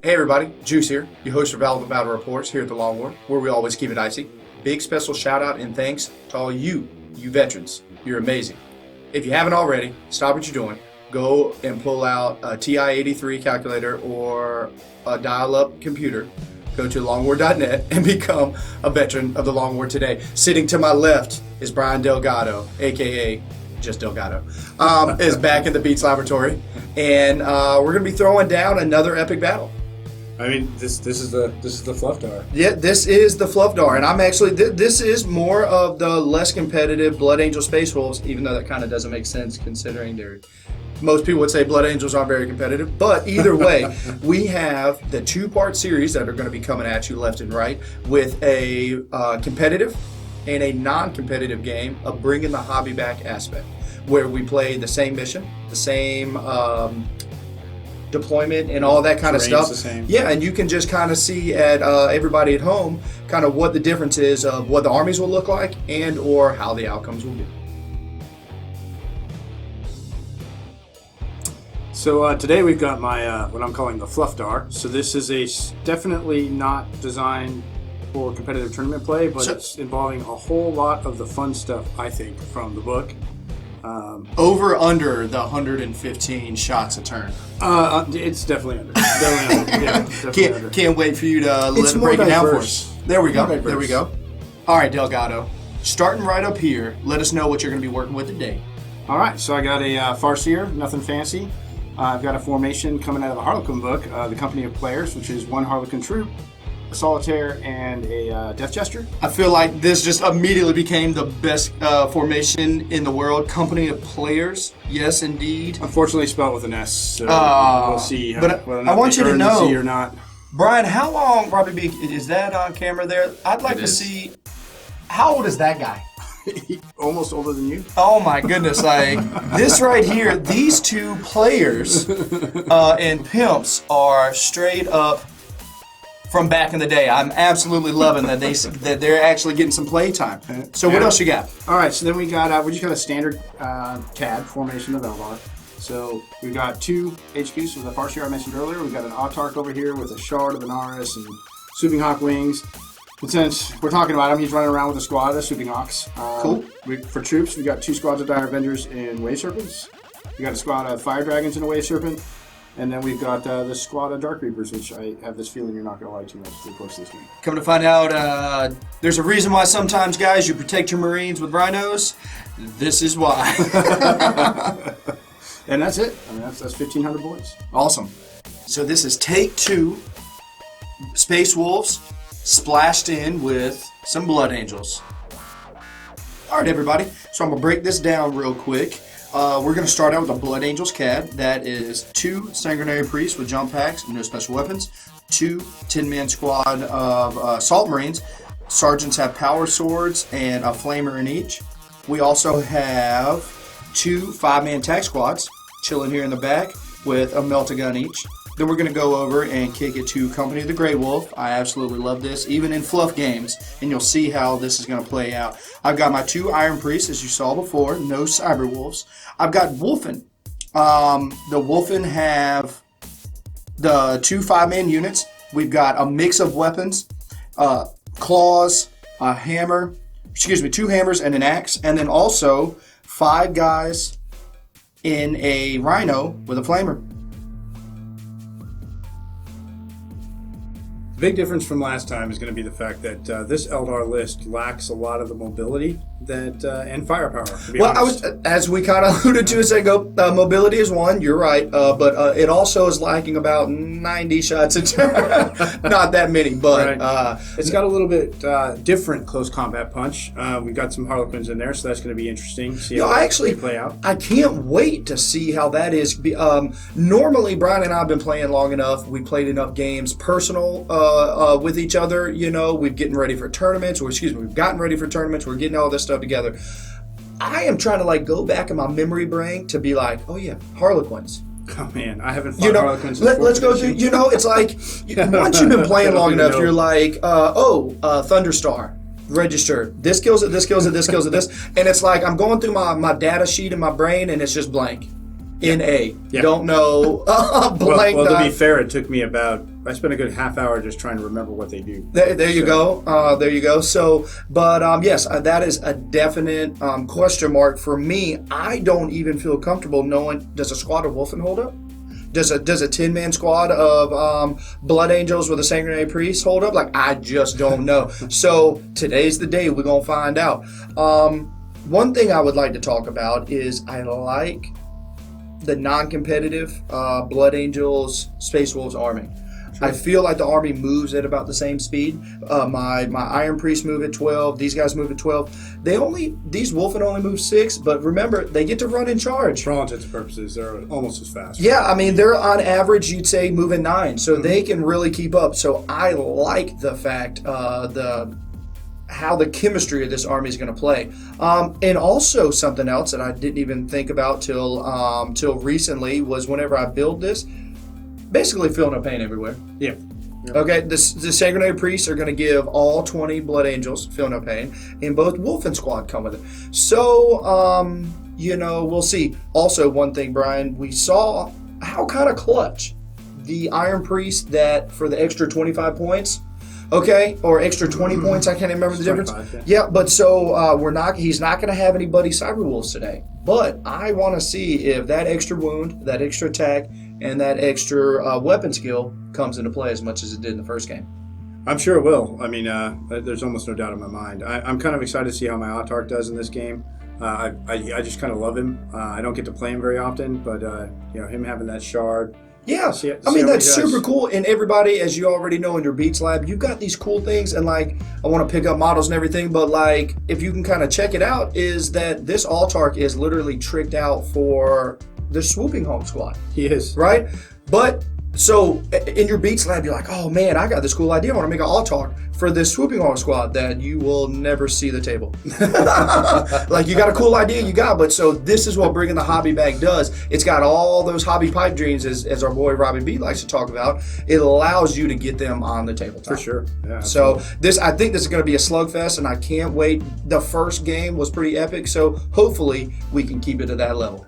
Hey everybody, Juice here, your host for Valuable Battle Reports here at the Long War, where we always keep it icy. Big special shout out and thanks to all you veterans. You're amazing. If you haven't already, stop what you're doing. Go and pull out a TI-83 calculator or a dial-up computer. Go to longwar.net and become a veteran of the Long War today. Sitting to my left is Brian Delgado, a.k.a. just Delgado, is back in the Beats Laboratory. And we're going to be throwing down another epic battle. I mean, this is the Fluff Dar. Yeah, this is the Fluff Dar, and I'm actually this is more of the less competitive Blood Angel Space Wolves, even though that kind of doesn't make sense considering most people would say Blood Angels aren't very competitive. But either way, we have the two-part series that are going to be coming at you left and right with a competitive and a non-competitive game of bringing the hobby back aspect, where we play the same mission, the same deployment and all that kind of stuff. The same. Yeah, and you can just kind of see at everybody at home kind of what the difference is of what the armies will look like and or how the outcomes will be. So today we've got my what I'm calling the Fluff Dar. So this is definitely not designed for competitive tournament play, but it's involving a whole lot of the fun stuff, I think, from the book. Over under the 115 shots a turn. It's definitely under. Definitely under. Can't wait for you to break it down for us. There we go. There we go. All right, Delgado. Starting right up here, let us know what you're going to be working with today. All right, so I got a Farseer, nothing fancy. I've got a formation coming out of the Harlequin book, the Company of Players, which is one Harlequin troop, a Solitaire, and a Death Jester. I feel like this just immediately became the best formation in the world. Company of Players, yes, indeed. Unfortunately, spelled with an S, so we'll see. But I want you to know, or not. Brian, how long? Probably is that on camera there? I'd like to see. How old is that guy? Almost older than you. Oh my goodness! Like this right here, these two players and pimps are straight up from back in the day. I'm absolutely loving that they're actually getting some play time. So what else you got? All right, so then we just got a standard CAD formation of Eldar. So we got two HQs for the Farseer I mentioned earlier. We got an Autarch over here with a Shard of Anaris and Swooping Hawk wings. And since we're talking about him, he's running around with a squad of Swooping Hawks. Cool. For troops, we got two squads of Dire Avengers and Wave Serpents. We got a squad of Fire Dragons and a Wave Serpent. And then we've got the squad of Dark Reapers, which I have this feeling you're not going to like too much through the course of this game. Come to find out, there's a reason why sometimes, guys, you protect your Marines with rhinos. This is why. And that's it. I mean, that's 1,500 boys. Awesome. So this is take two Space Wolves splashed in with some Blood Angels. All right, everybody. So I'm going to break this down real quick. We're going to start out with a Blood Angels CAD. That is two Sanguinary Priests with jump packs and no special weapons. Two 10-man squad of Assault Marines. Sergeants have power swords and a flamer in each. We also have two 5-man tac squads chilling here in the back with a melt-a-gun each. Then we're going to go over and kick it to Company of the Grey Wolf. I absolutely love this, even in fluff games, and you'll see how this is going to play out. I've got my two Iron Priests, as you saw before, no Cyber Wolves. I've got Wolfen. The Wolfen have the two 5-man units. We've got a mix of weapons, claws, a hammer, two hammers and an axe, and then also 5 guys in a rhino with a flamer. The big difference from last time is going to be the fact that this Eldar list lacks a lot of the mobility and firepower, to be honest. As we kind of alluded to a second ago, mobility is one, you're right, but it also is lacking about 90 shots a turn. Not that many, but... Right. It's got a little bit different close combat punch. We've got some Harlequins in there, so that's going to be interesting. See how they play out. I can't wait to see how that is. Normally, Brian and I have been playing long enough. We played enough games, personal, with each other. You know, we've gotten ready for tournaments. We're getting all this stuff together. I am trying to go back in my memory brain to be like, oh yeah, Harlequins. Oh man, I haven't fought Harlequins. Let's go through. It's like once you've been playing long enough, you're like, Thunderstar. Register. This kills it, this kills it, this kills it, this. And it's like I'm going through my data sheet in my brain and it's just blank. N-A. Yeah. Don't know. Blank. Well, to be fair, it took me I spent a good half hour just trying to remember what they do. There you go. There you go. So, but yes, that is a definite question mark for me. I don't even feel comfortable knowing, does a squad of Wolfen hold up? Does a 10-man squad of Blood Angels with a Sanguinary Priest hold up? Like, I just don't know. So today's the day we're going to find out. One thing I would like to talk about is I like the non-competitive Blood Angels Space Wolves army. Sure. I feel like the army moves at about the same speed. My Iron Priests move at 12. These guys move at 12. These Wolfen only move 6, but remember, they get to run in charge. For all intents and purposes, they're almost as fast. Yeah, I mean, they're on average, you'd say, moving 9, so they can really keep up. So I like the fact how the chemistry of this army is going to play. And also something else that I didn't even think about till recently was whenever I build this, basically feel no pain everywhere. Yeah. Okay, the Sanguinary Priests are going to give all 20 Blood Angels feel no pain, and both Wolfen squad come with it. So, we'll see. Also, one thing, Brian, we saw how kind of clutch the Iron Priest that for the extra 25 points. Okay, or extra 20 points. I can't remember the difference. Yeah, but so he's not going to have any Buddy Cyberwolves today. But I want to see if that extra wound, that extra attack, and that extra weapon skill comes into play as much as it did in the first game. I'm sure it will. I mean, there's almost no doubt in my mind. I'm kind of excited to see how my Autarch does in this game. I just kind of love him. I don't get to play him very often, but him having that shard. Yeah, I mean, that's super cool. And everybody, as you already know in your Beats Lab, you've got these cool things. And, I want to pick up models and everything. But, if you can kind of check it out, is that this Autarch is literally tricked out for the Swooping Home Squad. He is. Right? But, so, in your Beats Lab, you're like, oh, man, I got this cool idea. I want to make an Autarch for this Swooping Home Squad that you will never see the table. You got a cool idea, but so this is what Bringing the Hobby Bag does. It's got all those hobby pipe dreams, as our boy Robbie B likes to talk about. It allows you to get them on the tabletop. For sure. Yeah, so I think this is going to be a slugfest, and I can't wait. The first game was pretty epic, so hopefully we can keep it at that level.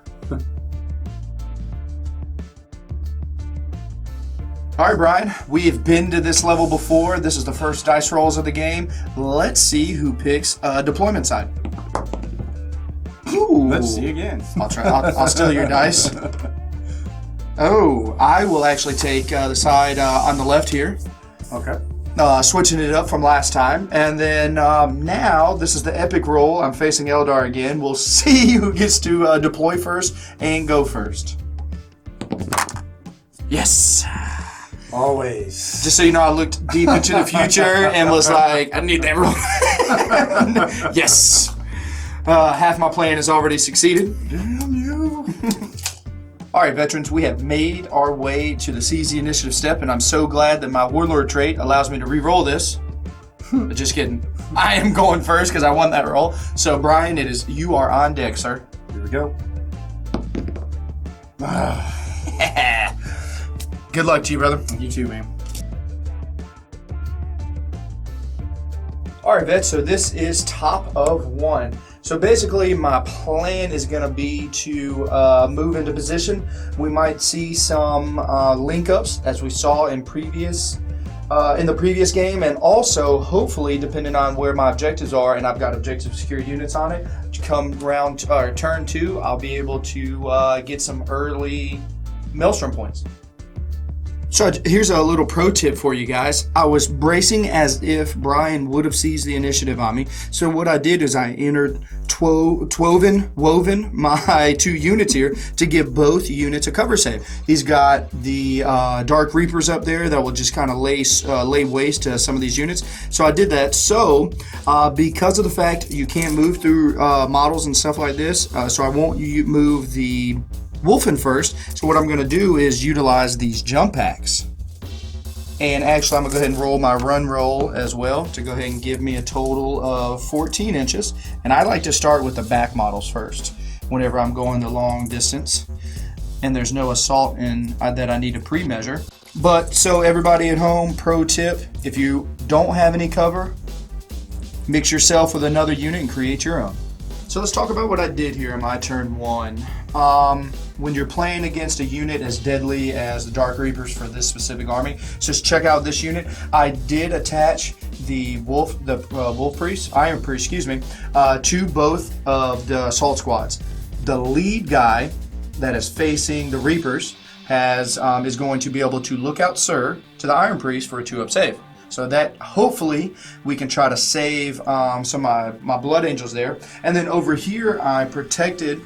All right, Brian, we have been to this level before. This is the first dice rolls of the game. Let's see who picks deployment side. Ooh. Let's see again. I'll try. I'll steal your dice. Oh, I will actually take the side on the left here. Okay. Switching it up from last time. And then now, this is the epic roll. I'm facing Eldar again. We'll see who gets to deploy first and go first. Yes. Always. Just so you know, I looked deep into the future and was like, I need that roll. Yes. Half my plan has already succeeded. Damn you. All right, veterans, we have made our way to the Seize the Initiative step, and I'm so glad that my Warlord trait allows me to re-roll this. But just kidding. I am going first because I won that roll. So, Brian, you are on deck, sir. Here we go. Good luck to you, brother. You too, man. All right, vets, so this is top of 1. So basically, my plan is going to be to move into position. We might see some link-ups, as we saw in the previous game, and also, hopefully, depending on where my objectives are, and I've got objective secure units on it, come round turn 2, I'll be able to get some early Maelstrom points. So here's a little pro tip for you guys. I was bracing as if Brian would have seized the initiative on me. So what I did is I entered woven my 2 units here to give both units a cover save. He's got the Dark Reapers up there that will just kind of lay waste to some of these units. So I did that. So because of the fact you can't move through models and stuff like this, so I won't move the Wolfen first. So what I'm going to do is utilize these jump packs. And actually, I'm going to go ahead and roll my run roll as well to go ahead and give me a total of 14 inches. And I like to start with the back models first whenever I'm going the long distance. And there's no assault that I need to pre-measure. But so everybody at home, pro tip, if you don't have any cover, mix yourself with another unit and create your own. So let's talk about what I did here in my turn 1. When you're playing against a unit as deadly as the Dark Reapers for this specific army, just check out this unit. I did attach the Wolf Priest, Iron Priest, excuse me, to both of the assault squads. The lead guy that is facing the Reapers is going to be able to look out Sir to the Iron Priest for a 2-up save. So that hopefully we can try to save some of my Blood Angels there. And then over here I protected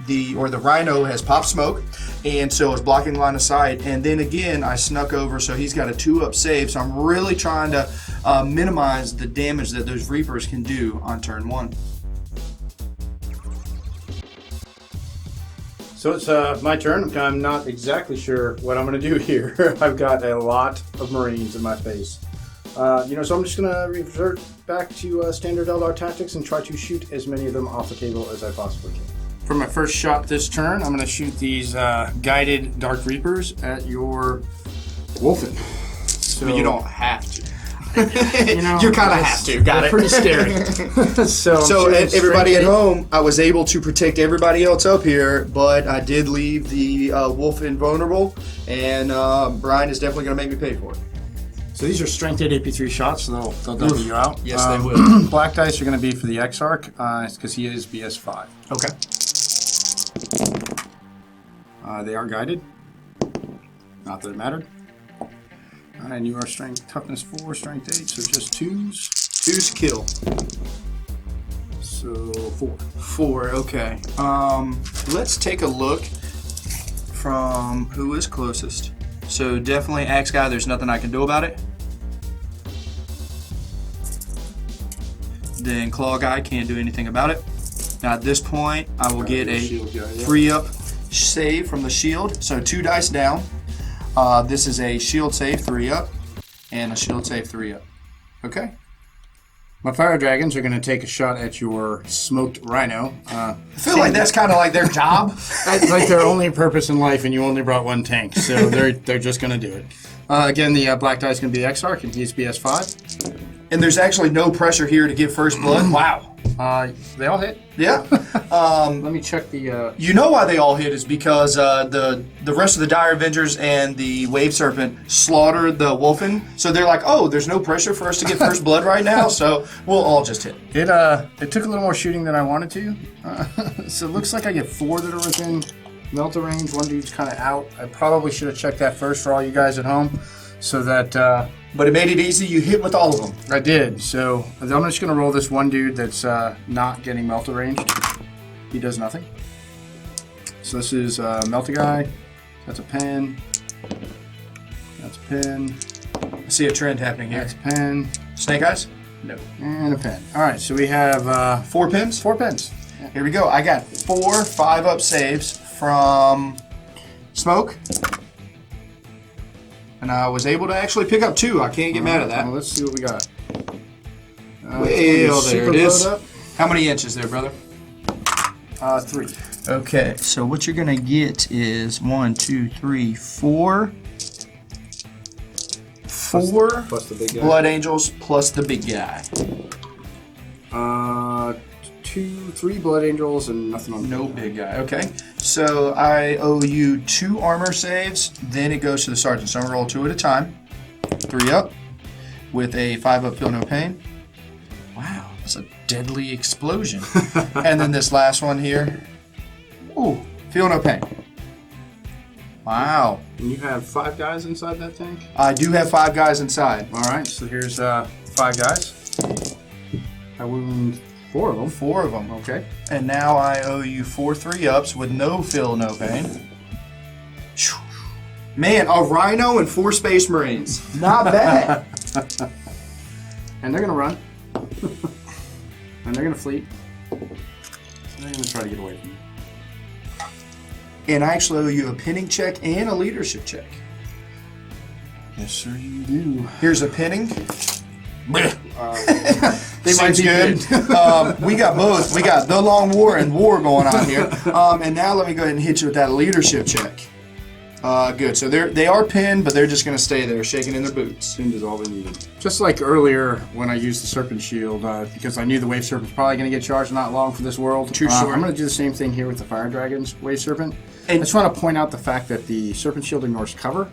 the Rhino has popped smoke, and so it's blocking line of sight. And then again I snuck over, so he's got a 2-up save. So I'm really trying to minimize the damage that those Reapers can do on turn 1. So it's my turn. I'm not exactly sure what I'm going to do here. I've got a lot of Marines in my face. So I'm just going to revert back to standard Eldar tactics and try to shoot as many of them off the table as I possibly can. For my first shot this turn, I'm going to shoot these guided Dark Reapers at your Wolfen. So you don't have to. You kind of have to. Got it. Pretty scary. So everybody at home, I was able to protect everybody else up here, but I did leave the wolf invulnerable, and Brian is definitely going to make me pay for it. So these are strength 8 AP3 shots, so they'll double you out. Yes, they will. Black dice are going to be for the Exarch, because he is BS5. Okay. They are guided. Not that it mattered. And you are strength toughness 4, strength 8, so just 2s. 2's kill. So 4. 4, okay. Let's take a look from who is closest. So definitely Axe Guy, there's nothing I can do about it. Then Claw Guy, can't do anything about it. Now at this point, I will get a 3-up save from the shield. So 2 dice down. This is a shield save 3-up and a shield save 3-up. Okay. My fire dragons are going to take a shot at your smoked rhino. I feel like that's kind of like their job. That's like their only purpose in life, and you only brought 1 tank, so they're just going to do it. Again, the black die is going to be Exarch, and he's BS5. And there's actually no pressure here to give first blood. Wow. They all hit. Yeah. Let me check the... You know why they all hit is because the rest of the Dire Avengers and the Wave Serpent slaughtered the Wolfen. So they're like, oh, there's no pressure for us to get first blood right now, so we'll all just hit. It took a little more shooting than I wanted to. So it looks like I get 4 that are within melter range. 1 dude's kind of out. I probably should have checked that first for all you guys at home, so that... But it made it easy. You hit with all of them. I did. So I'm just going to roll this 1 dude that's not getting melter range. He does nothing. So this is Melta Guy. That's a pen. That's a pen. I see a trend happening here. That's a pen. Snake Eyes? No. And a pen. All right, so we have... 4 pins? 4 pens. Yeah. Here we go. I got 4 5-up saves from Smoke. And I was able to actually pick up 2. I can't get mad at that. Well, let's see what we got. Well, there it is. How many inches there, brother? 3. Okay, so what you're going to get is 1, 2, 3, 4. 4 plus the big guy. Blood Angels plus the big guy. 3 Blood Angels and nothing on the No big guy. Okay. So I owe you 2 armor saves. Then it goes to the sergeant. So I'm gonna roll 2 at a time. 3 up with a 5-up. Feel no pain. Wow, that's a deadly explosion. And then this last one here. Ooh, feel no pain. Wow. And you have 5 guys inside that tank? I do have 5 guys inside. All right. So here's 5 guys. I wound 4 of them. 4 of them. Okay. And now I owe you 4 3-ups with no feel, no pain. Man, a Rhino and 4 Space Marines. Not bad. And they're going to run. And they're going to fleet. And they're going to try to get away from me. And I actually owe you a pinning check and a leadership check. Yes, sir, you do. Here's a pinning. They might be good. We got both. We got the long war and war going on here. And now let me go ahead and hit you with that leadership check. Good. So they are pinned, but they're just going to stay there, shaking in their boots. Pinned is all they needed. Just like earlier when I used the Serpent Shield, because I knew the Wave Serpent's probably going to get charged not long for this world. True story. I'm going to do the same thing here with the Fire Dragon's Wave Serpent. And I just want to point out the fact that the Serpent Shield ignores cover.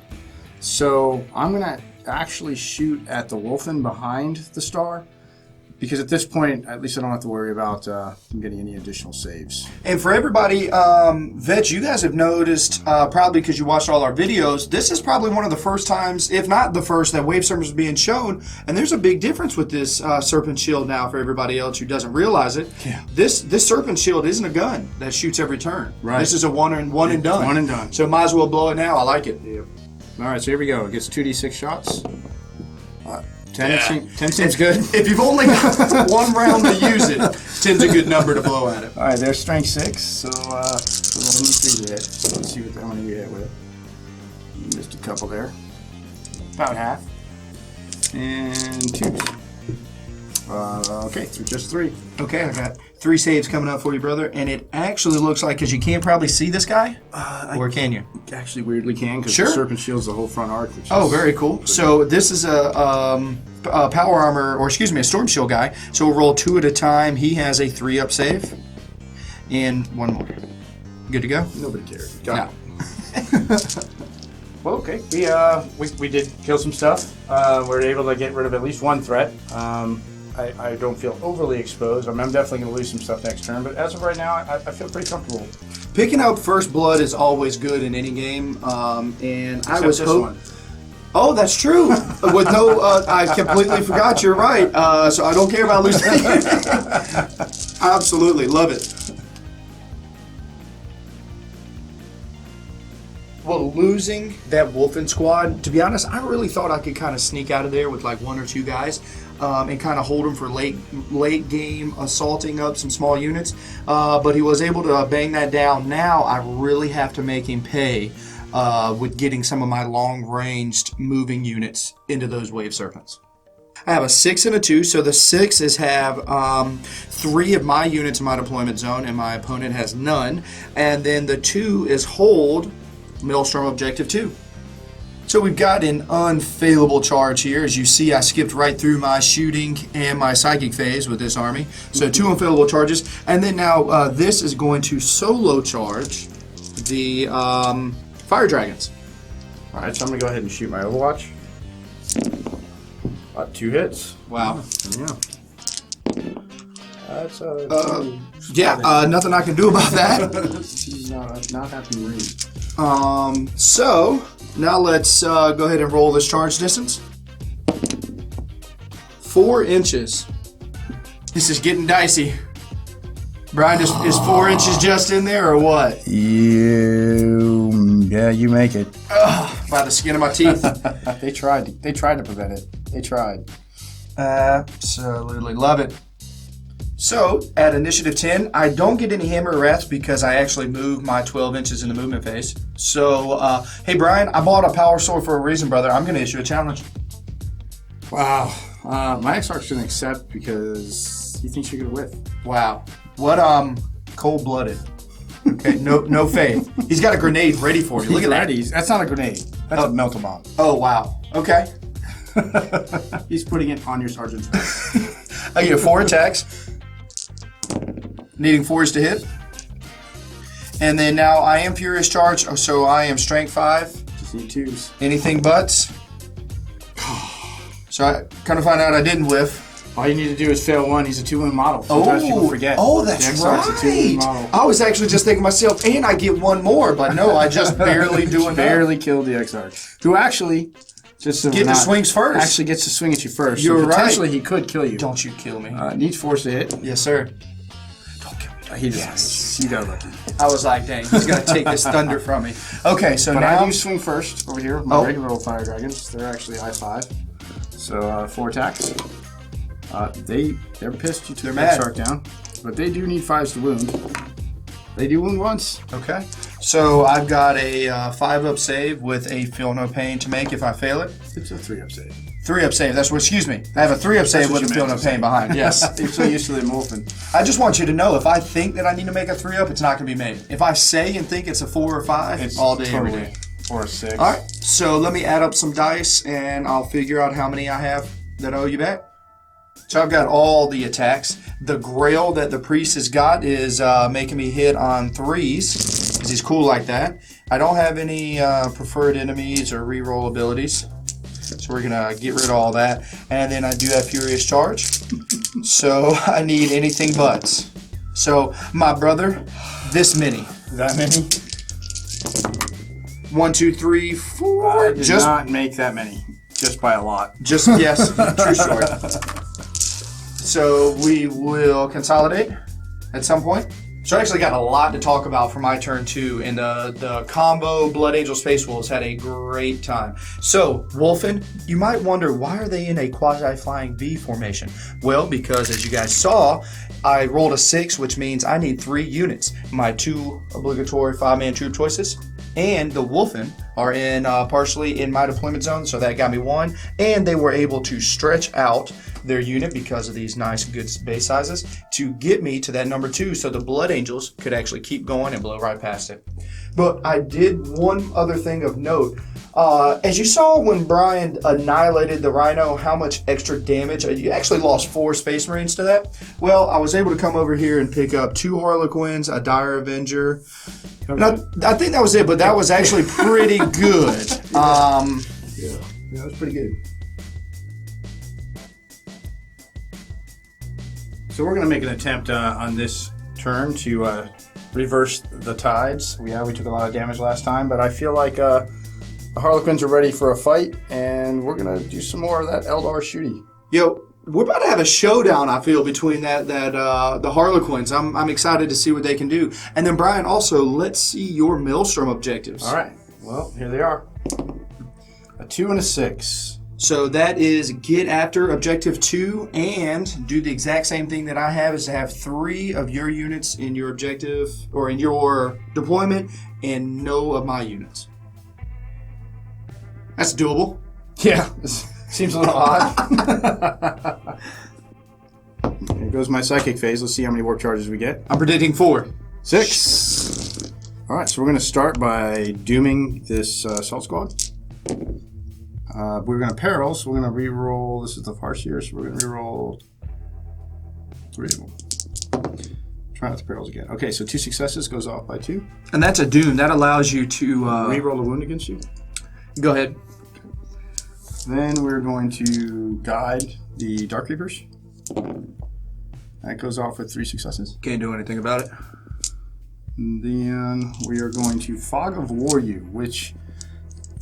So I'm going to actually shoot at the Wolfen behind the star. Because at this point, at least I don't have to worry about getting any additional saves. And for everybody, Vetch, you guys have noticed, probably because you watched all our videos, this is probably one of the first times, if not the first, that Wave Serpent is being shown. And there's a big difference with this Serpent Shield now for everybody else who doesn't realize it. Yeah. This Serpent Shield isn't a gun that shoots every turn. Right. This is a one and done. One and done. So might as well blow it now. I like it. Yep. All right, so here we go. It gets 2d6 shots. 10 seems good. If you've only got one round to use it, 10's a good number to blow at it. All right, there's strength 6, so let me see hit. So let's see how many we hit with. Missed a couple there. About half. And 2. Okay, so just 3. Okay, I got 3 saves coming up for you, brother. And it actually looks like, because you can't probably see this guy, or can you? Actually weirdly can, because Sure. the Serpent Shield's the whole front arc. Which Oh, is very cool. So this is a power armor, or excuse me, a storm shield guy. So we'll roll 2 at a time. He has a 3-up save. And 1 more. Good to go? Nobody cared. No. Well, okay. We did kill some stuff. We were able to get rid of at least one threat. I don't feel overly exposed. I'm definitely going to lose some stuff next turn, but as of right now, I feel pretty comfortable. Picking up first blood is always good in any game, and Except I was this hoping. one. Oh, that's true. With no, I completely forgot. You're right. So I don't care about losing. Absolutely love it. Well, losing that Wolfen squad, to be honest, I really thought I could kind of sneak out of there with like 1 or 2 guys and kind of hold them for late game assaulting up some small units. But he was able to bang that down. Now I really have to make him pay with getting some of my long-ranged moving units into those Wave Serpents. I have a 6 and a 2, so the 6s have 3 of my units in my deployment zone, and my opponent has none. And then the 2 is hold Maelstrom Objective 2. So we've got an unfailable charge here. As you see, I skipped right through my shooting and my psychic phase with this army. So 2 unfailable charges. And then now this is going to solo charge the Fire Dragons. All right, so I'm going to go ahead and shoot my Overwatch. 2 hits. Wow. Yeah. That's nothing I can do about that. She's not happy with me. So now let's go ahead and roll this charge distance. 4 inches. This is getting dicey. Brian, is 4 inches just in there or what? Yeah, you make it. By the skin of my teeth. They tried to prevent it. They tried. Absolutely love it. So, at initiative 10, I don't get any hammer wraths because I actually moved my 12 inches in the movement phase. So, hey Brian, I bought a power sword for a reason, brother. I'm going to issue a challenge. Wow. My Exarch's going to accept because he thinks you're going to whiff. Wow. What, cold-blooded. Okay, no faith. He's got a grenade ready for you. Look at that. That's not a grenade. That's a melt bomb. Oh, wow. Okay. He's putting it on your sergeant's back. I get 4 attacks. Needing 4s to hit. And then now I am Furious Charge, so I am Strength 5. Just need 2s. Anything buts. So I kind of find out I didn't whiff. All you need to do is fail 1. He's a 2-wound model. Sometimes people forget. Oh, that's right. A 2-wound model. I was actually just thinking to myself, and I get 1 more, but no, I just barely do enough. Barely killed the Exarch. Who actually just get the swings first. Actually gets to swing at you first. You're so potentially right. he could kill you. Don't you kill me. Needs 4s to hit. Yes, sir. Don't kill me. He does. He got lucky. I was like, dang, he's going to take this thunder from me. Okay, so but now... I do swing first over here. My regular old Fire Dragons. They're actually I5. So 4 attacks. They're pissed you took that Exarch down. But they do need 5s to wound. They do wound once. Okay. So I've got a 5-up save with a feel no pain to make if I fail it. It's a 3-up save. 3-up save. That's what. Excuse me. I have a 3-up save with a feel no pain behind. Yes. You're so used to the Wolfen. I just want you to know, if I think that I need to make a 3-up, it's not going to be made. If I say and think it's a 4 or 5, it's all day, every day. Or a 6. All right, so let me add up some dice, and I'll figure out how many I have that owe you back. So I've got all the attacks. The Grail that the priest has got is making me hit on 3s, because he's cool like that. I don't have any preferred enemies or reroll abilities, so we're going to get rid of all that. And then I do have Furious Charge, so I need anything but. So, my brother, this many. That many? 1, 2, 3, 4. I did not make that many, just by a lot. Just, yes, true story. So we will consolidate at some point. So I actually got a lot to talk about for my turn too, and the combo Blood Angel Space Wolves had a great time. So, Wolfen, you might wonder, why are they in a quasi-flying V formation? Well, because as you guys saw, I rolled a 6, which means I need 3 units. My 2 obligatory 5-man troop choices and the Wolfen are in partially in my deployment zone, so that got me 1. And they were able to stretch out their unit because of these nice good base sizes to get me to that number 2, so the Blood Angels could actually keep going and blow right past it. But I did one other thing of note. As you saw when Brian annihilated the Rhino, how much extra damage, you actually lost 4 Space Marines to that. Well, I was able to come over here and pick up 2 Harlequins, a Dire Avenger. I think that was it, but that was actually pretty good. Yeah, that was pretty good. So we're going to make an attempt on this turn to reverse the tides. We took a lot of damage last time, but I feel like the Harlequins are ready for a fight, and we're going to do some more of that Eldar shooty. Yo, we're about to have a showdown, I feel, between the Harlequins. I'm excited to see what they can do. And then, Brian, also, let's see your Maelstrom objectives. All right. Well, here they are. A 2 and a 6. So that is get after objective 2 and do the exact same thing that I have, is to have 3 of your units in your objective or in your deployment and no of my units. That's doable. Yeah, seems a little odd. Here goes my psychic phase. Let's see how many warp charges we get. I'm predicting 4. 6. All right, so we're going to start by dooming this assault squad. We're going to peril, so we're going to re-roll. This is the Farseer, so we're going to re-roll 3 of them. Try not to perils again. Okay, so 2 successes goes off by 2. And that's a doom. That allows you to... re-roll a wound against you. Go ahead. Then we're going to guide the Dark Reapers. That goes off with 3 successes. Can't do anything about it. And then we are going to Fog of War you, which...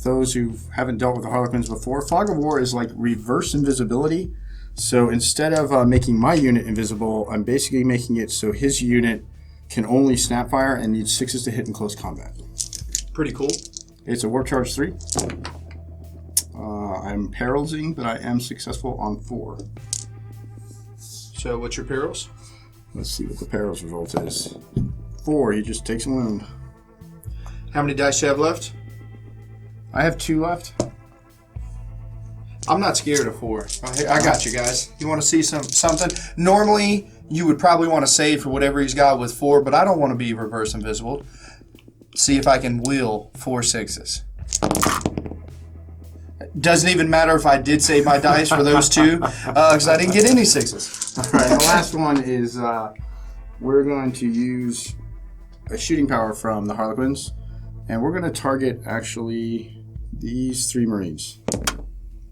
Those who haven't dealt with the Harlequins before, Fog of War is like reverse invisibility. So instead of making my unit invisible, I'm basically making it so his unit can only snapfire and needs 6s to hit in close combat. Pretty cool. It's a warp charge 3. I'm perilsing, but I am successful on 4. So what's your perils? Let's see what the perils result is. 4, he just takes a wound. How many dice do you have left? I have 2 left. I'm not scared of 4. I got you guys. You want to see something? Normally, you would probably want to save for whatever he's got with 4, but I don't want to be reverse invisible. See if I can wheel 4 6s. Doesn't even matter if I did save my dice for those 2, because I didn't get any 6s. All right, the last one is we're going to use a shooting power from the Harlequins, and we're going to target actually these 3 Marines.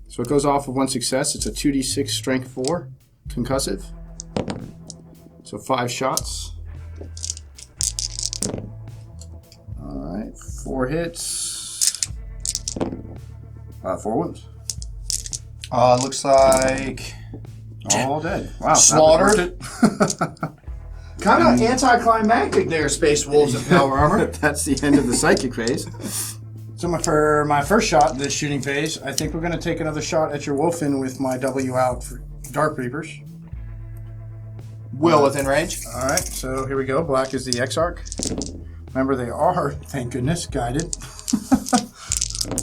So it goes off of 1 success. It's a 2d6 strength 4 concussive. So 5 shots. All right, 4 hits. 4 wounds. Looks like all dead. Wow, slaughtered. Kind of anticlimactic there, Space Wolves and Power Armor. That's the end of the psychic phase. So for my first shot in this shooting phase, I think we're going to take another shot at your Wolfen with my W out for Dark Reapers. Well within range. All right, so here we go. Black is the Exarch. Remember, they are, thank goodness, guided.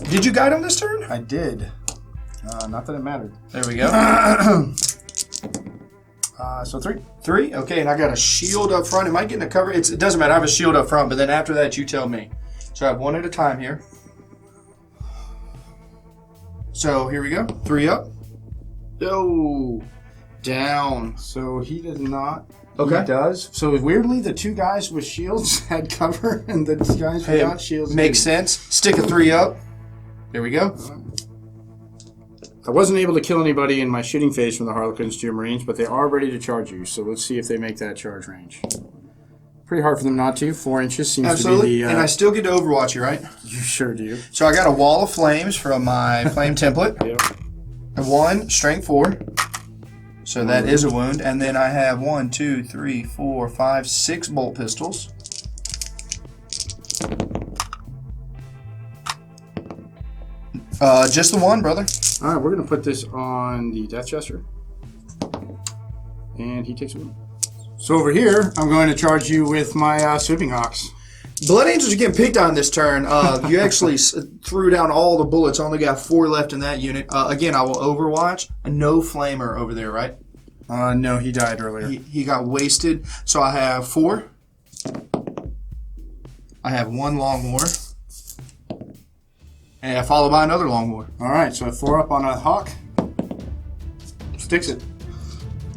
Did you guide them this turn? I did. Not that it mattered. There we go. So 3. 3? Okay, and I got a shield up front. Am I getting a cover? It doesn't matter. I have a shield up front, but then after that, you tell me. So I have 1 at a time here. So here we go. 3 up. Oh, Down. so he does not. Okay. He does. So weirdly, the two guys with shields had cover, and the guys without shields Makes didn't. sense. Stick a 3 up. There we go. I wasn't able to kill anybody in my shooting phase from the Harlequins to your Marines, but they are ready to charge you. So let's see if they make that charge range. Pretty hard for them not to. 4 inches seems Absolutely. to be the... And I still get to Overwatch you, right? You sure do. So I got a wall of flames from my flame template. Yep. And 1, strength 4. So that is a wound. And then I have 1, 2, 3, 4, 5, 6 bolt pistols. Just the 1, brother. All right, we're going to put this on the Death Jester. And he takes a wound. So over here, I'm going to charge you with my Swooping Hawks. Blood Angels are getting picked on this turn. You actually threw down all the bullets. Only got 4 left in that unit. Again, I will Overwatch. No Flamer over there, right? No, he died earlier. He got wasted. So I have 4. I have 1 Long War. And followed by another Long War. All right, so 4 up on a Hawk. Sticks it.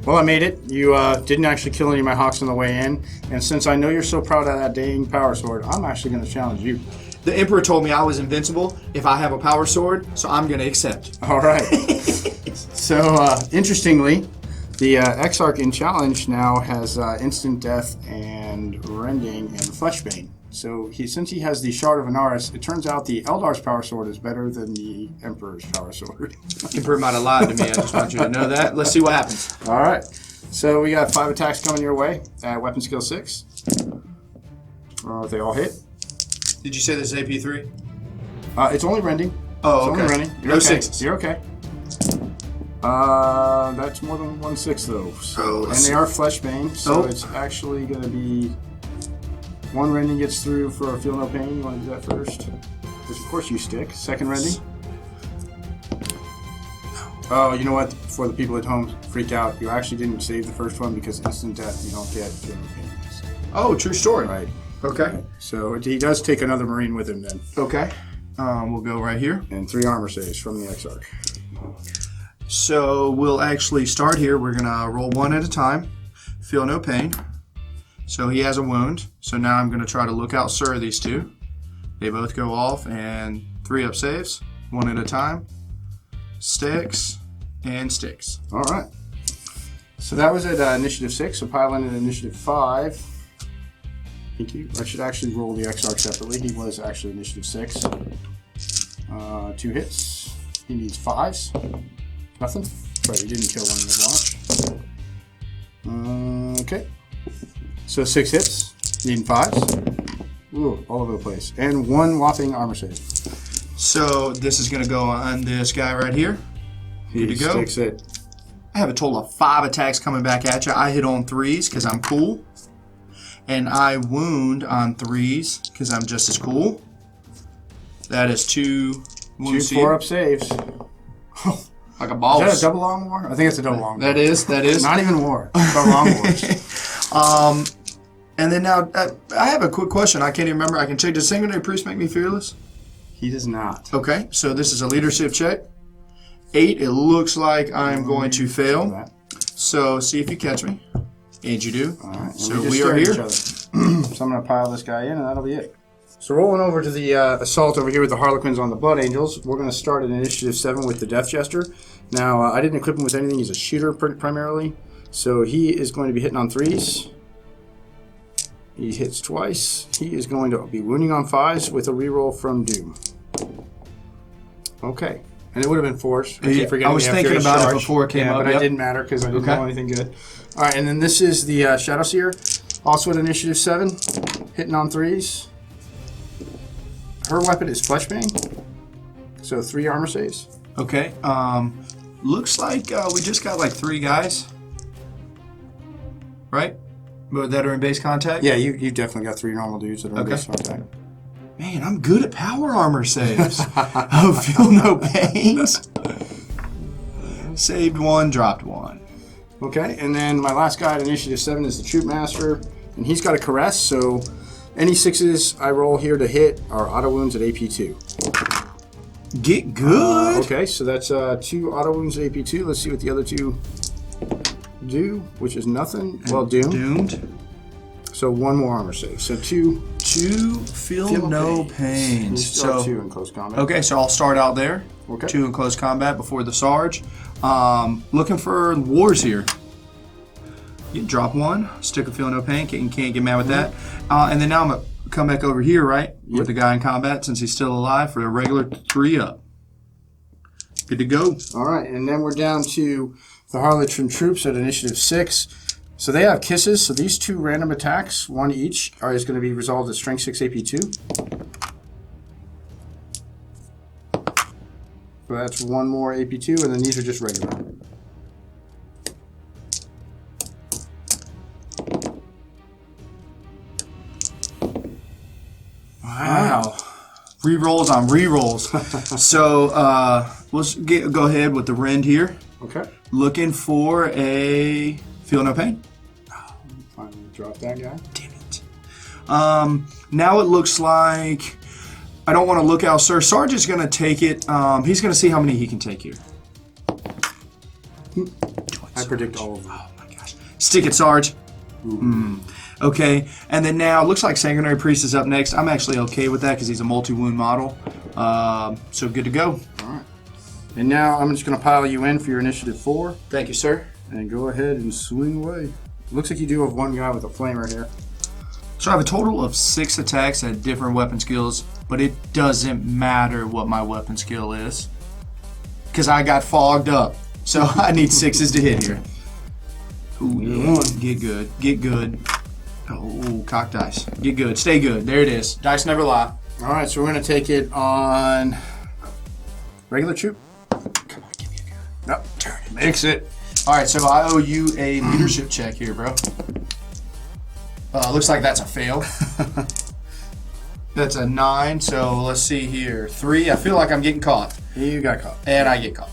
Well, I made it. You didn't actually kill any of my Hawks on the way in. And since I know you're so proud of that dang power sword, I'm actually going to challenge you. The Emperor told me I was invincible if I have a power sword, so I'm going to accept. All right. So, interestingly, the Exarch in challenge now has instant death and rending and fleshbane. So since he has the Shard of Anaris, it turns out the Eldar's power sword is better than the Emperor's power sword. Emperor might have lied to me. I just want you to know that. Let's see what happens. All right. So we got 5 attacks coming your way at weapon skill 6. They all hit. Did you say this is AP3? It's only rending. Oh, it's okay. only rending. You're No okay. 6s. You're okay. That's more than 1 6 though. So and let's they are fleshbane, so Oh. it's actually going to be 1 rending gets through for feel no pain. You want to do that first? Because of course you stick. Second rending. Oh, you know what? For the people at home freak out, you actually didn't save the first one because instant death you don't get feel no pain. Oh, true story. Right. Okay. So he does take another Marine with him then, Okay. We'll go right here. and 3 armor saves from the Exarch. So we'll actually start here. We're going to roll 1 at a time. Feel no pain. So he has a wound. So now I'm going to try to look out Sir these 2. They both go off and 3 up saves. 1 at a time. Sticks and sticks. All right. So that was at initiative 6. So pile in at initiative 5. Thank you. I should actually roll the Exarch separately. He was actually initiative 6. 2 hits. He needs 5s. Nothing. Sorry, he didn't kill one in the launch. Okay. So 6 hits. Needing 5s. Ooh, all over the place. And 1 whopping armor save. So this is going to go on this guy right here. He Good to go. sticks it. I have a total of 5 attacks coming back at you. I hit on 3s because I'm cool. And I wound on 3s because I'm just as cool. That is 2 wounds. 2 4-up saves. Like a ball. Is that a double long war? I think it's a double long war. That is. Not even war. It's about long wars. And then now, I have a quick question. I can't even remember. I can check. Does Sanguinary Priest make me fearless? He does not. Okay, so this is a leadership check. 8, it looks like I'm going to fail. So see if you catch me. And you do. All right. So we are here. So I'm going to pile this guy in, and that'll be it. So rolling over to the assault over here with the Harlequins on the Blood Angels, we're going to start at Initiative 7 with the Death Jester. Now, I didn't equip him with anything. He's a shooter primarily. So he is going to be hitting on 3s. He hits twice. He is going to be wounding on 5s with a reroll from Doom. Okay. And it would have been 4s. I was thinking about it before it came up. But it didn't matter because I didn't know anything good. All right, and then this is the Shadow Seer. Also at Initiative 7, hitting on 3s. Her weapon is Fleshbane. So 3 armor saves. Okay. Looks like we just got like 3 guys. Right? But that are in base contact? Yeah, you definitely got 3 normal dudes that are in base contact. Man, I'm good at power armor saves. Oh, feel no pains. Saved 1, dropped 1. Okay, and then my last guy at Initiative 7 is the Troop Master. And he's got a Caress, so any 6s I roll here to hit are auto wounds at AP 2. Get good. Okay, so that's 2 auto wounds AP2. Let's see what the other 2 do, which is nothing. Well, doomed. So 1 more armor save. So 2 feel no pain. So 2 in close combat. Okay, so I'll start out there. Okay. 2 in close combat before the Sarge. Looking for wars here. You drop 1, stick of feel no pain. Can't get mad with that. And then now I'm gonna come back over here, right, with the guy in combat since he's still alive for a regular 3 up. Good to go. All right, and then we're down to the Harlotron troops at initiative 6. So they have kisses. So these 2 random attacks, 1 each, is going to be resolved at strength 6 AP2. So that's 1 more AP2, and then these are just regular. Wow. Rerolls on rerolls. So let's go ahead with the Rend here. Okay. Looking for a feel no pain. Finally drop that guy. Damn it. Now it looks like I don't want to look out, sir. Sarge is going to take it. He's going to see how many he can take here. I predict all of them. Oh my gosh. Stick it, Sarge. Okay, and then now it looks like Sanguinary Priest is up next. I'm actually okay with that because he's a multi-wound model. So good to go. All right. And now I'm just going to pile you in for your initiative 4. Thank you, sir. And go ahead and swing away. Looks like you do have 1 guy with a flamer here. So I have a total of 6 attacks at different weapon skills, but it doesn't matter what my weapon skill is because I got fogged up. So I need 6s to hit here. Ooh, yeah. Get good. Get good. Oh, cock dice. Get good. Stay good. There it is. Dice never lie. All right, so we're going to take it on regular troop. Come on, give me a good. Nope. Turn it. Mix it. All right, so I owe you a leadership check here, bro. Looks like that's a fail. That's a 9, so let's see here. 3, I feel like I'm getting caught. You got caught. And I get caught.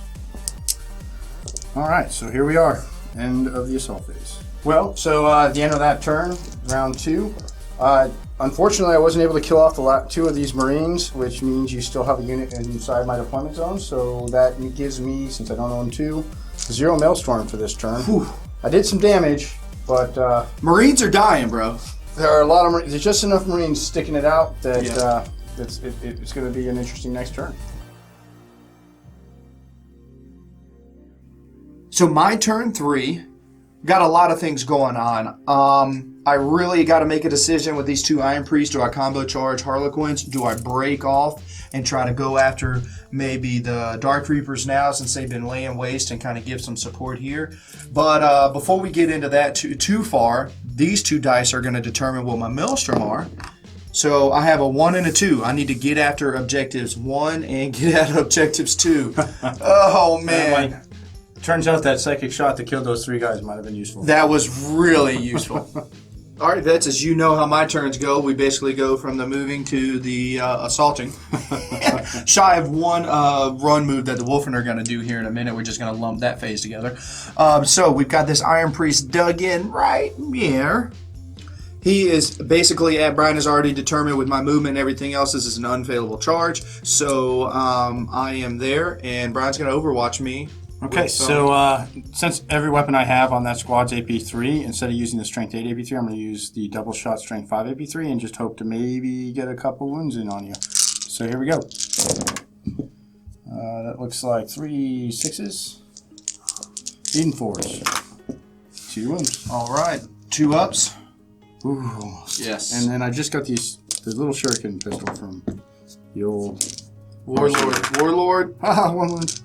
All right, so here we are. End of the assault phase. Well, so at the end of that turn, round 2, unfortunately I wasn't able to kill off the 2 of these Marines, which means you still have a unit inside my deployment zone, so that gives me, since I don't own 2, 0 Maelstrom for this turn. Whew. I did some damage, but... Marines are dying, bro. There are a lot of Marines. There's just enough Marines sticking it out that it's going to be an interesting next turn. So my turn 3, got a lot of things going on. I really got to make a decision with these 2 Iron Priests. Do I combo charge Harlequins? Do I break off and try to go after maybe the Dark Reapers now since they've been laying waste and kind of give some support here? But before we get into that too far, these 2 dice are going to determine what my Maelstrom are. So I have a 1 and a 2. I need to get after objectives 1 and get after objectives 2. Oh, man. Turns out that psychic shot that killed those 3 guys might have been useful. That was really useful. All right, Vets, as you know how my turns go, we basically go from the moving to the assaulting. Shy of 1 run move that the Wolfen are going to do here in a minute. We're just going to lump that phase together. So we've got this Iron Priest dug in right here. He is basically, Brian has already determined with my movement and everything else, this is an unfailable charge. So I am there, and Brian's going to overwatch me. Okay, so since every weapon I have on that squad's AP3, instead of using the Strength 8 AP3, I'm going to use the double shot Strength 5 AP3 and just hope to maybe get a couple wounds in on you. So here we go. That looks like 3 6s, needing 4s. 2 wounds. All right, 2 ups. Ooh. Yes. And then I just got the little shuriken pistol from the old Warlord. Haha, 1 wound.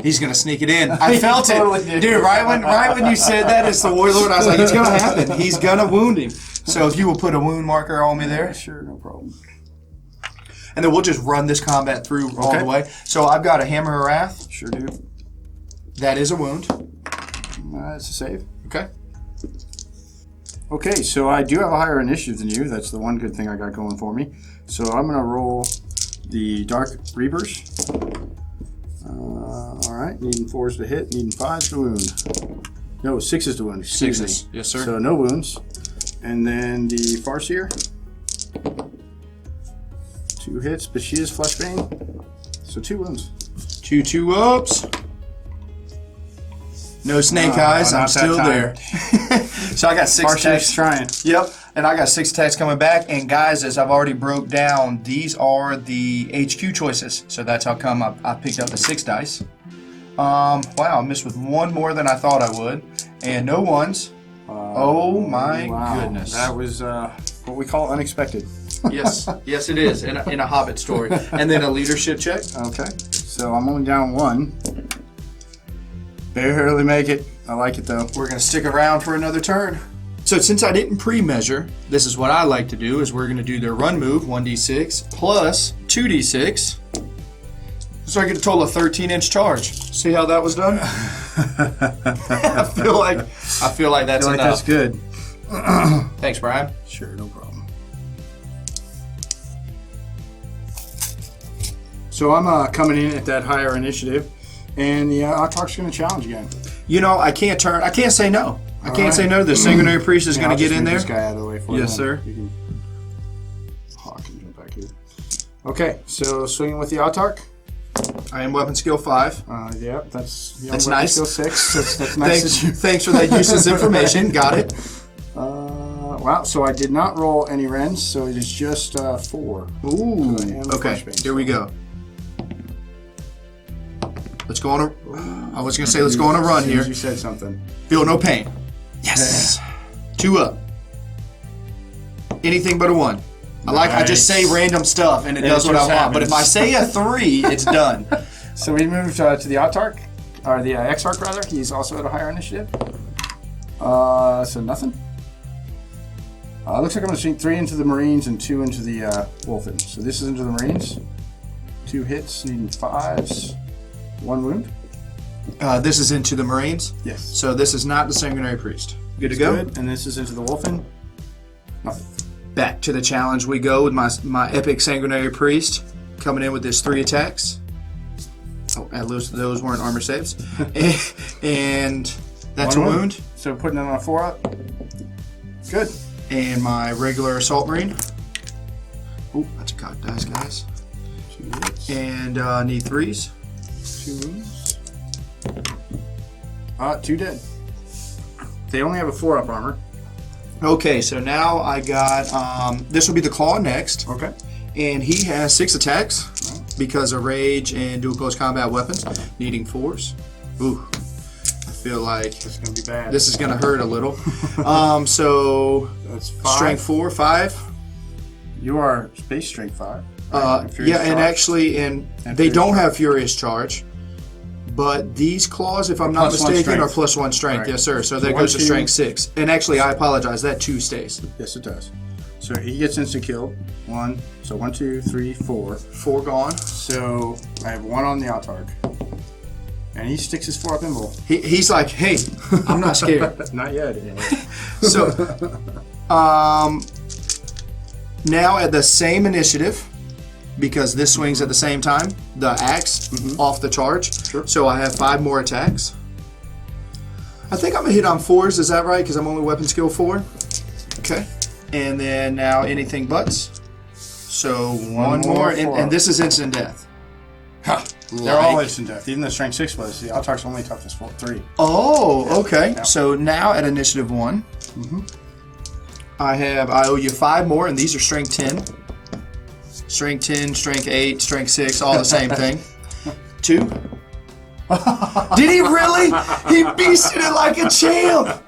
He's gonna sneak it in. I felt it, dude. Right when you said that, it's the Warlord. I was like, it's gonna happen. He's gonna wound him. So if you will put a wound marker on me there, sure, no problem. And then we'll just run this combat through all the way. So I've got a Hammer of Wrath. Sure do. That is a wound. That's a save. Okay. Okay, so I do have a higher initiative than you. That's the one good thing I got going for me. So I'm gonna roll the Dark Reapers. Alright, needing 4s to hit, needing 5s to wound. No, 6s to wound, excuse me. Yes, sir. So no wounds. And then the Farseer. 2 hits, but she is Fleshbane. So 2 wounds. 2 ups. No snake eyes. I'm not that still there. So I got 6 attacks. Trying. Yep. And I got 6 attacks coming back. And guys, as I've already broke down, these are the HQ choices. So that's how come I picked up the 6 dice. Wow, I missed with 1 more than I thought I would. And no ones. Oh my goodness. That was what we call unexpected. Yes, yes it is, in a Hobbit story. And then a leadership check. Okay. So I'm only down 1. Barely make it. I like it though. We're going to stick around for another turn. So since I didn't pre-measure, this is what I like to do, is we're going to do their run move, 1d6, plus 2d6. So I get a total of 13-inch charge. See how that was done? I feel like that's enough. That's good. Thanks, Brian. Sure, no problem. So I'm coming in at that higher initiative, and the Autarch's going to challenge again. You know, I can't say no. I can't say no. The sanguinary priest is going to get in there. This guy out of the way for Yes, sir. You can jump back here. Okay, so swinging with the Autarch. I am weapon skill 5. Yeah, that's nice. Skill 6. That's nice. Thanks for that useless information. Got it. Wow, so I did not roll any rends, so it is just 4. Ooh. So okay, here we go. Let's go on I was going to say let's go on a run here. You said something. Feel no pain. Yes. 2 up. Anything but a 1. I just say random stuff and it does what I want. happens. But if I say a 3, it's done. So we moved to the Autarch, or the Exarch rather. He's also at a higher initiative. So nothing. Looks like I'm going to swing 3 into the Marines and 2 into the Wolfen. So this is into the Marines. 2 hits, needing 5s. 1 wound. This is into the Marines. Yes. So this is not the sanguinary priest. Good to go. Good. And this is into the Wolfen. Nothing. Back to the challenge we go with my epic sanguinary priest coming in with his 3 attacks. Oh, at least those weren't armor saves. and that's 1 wound. So putting it on a 4 up. Good. And my regular assault marine. Oh, that's a cocked dice, guys. 2 hits. And need 3s. 2 wounds. 2 dead. They only have a 4 up armor. Okay, so now I got, this will be the Claw next. Okay. And he has 6 attacks because of rage and dual close combat weapons, needing 4s. Ooh, I feel like It's going to be bad. this is going to hurt a little. So, That's 5. strength 4, 5. You are space strength 5. Yeah, and actually, they don't have Furious Charge. But these claws, if I'm not plus 1 mistaken, are strength. plus 1 strength. Right. Yes, sir. So that 1, goes to 2. strength 6. And actually, I apologize. That 2 stays. Yes, it does. So he gets instant kill. 1. So 1, 2, 3, 4. 4 gone. So I have 1 on the Autarch. And he sticks his 4 up invul. He's like, hey, I'm not scared. Not yet, anyway. So, now at the same initiative, because this swings at the same time, the axe off the charge. Sure. So I have 5 more attacks. I think I'm gonna hit on 4s. Is that right? Because I'm only weapon skill 4. Okay. And then now anything buts. So one more, and this is instant death. Ha! They're all instant death. Even the strength 6 was. The Autarch's only toughness 3. Oh, okay. Yeah. So now at initiative 1, I owe you 5 more, and these are strength 10. Strength 10, strength 8, strength 6, all the same thing. 2. Did he really? He beasted it like a champ.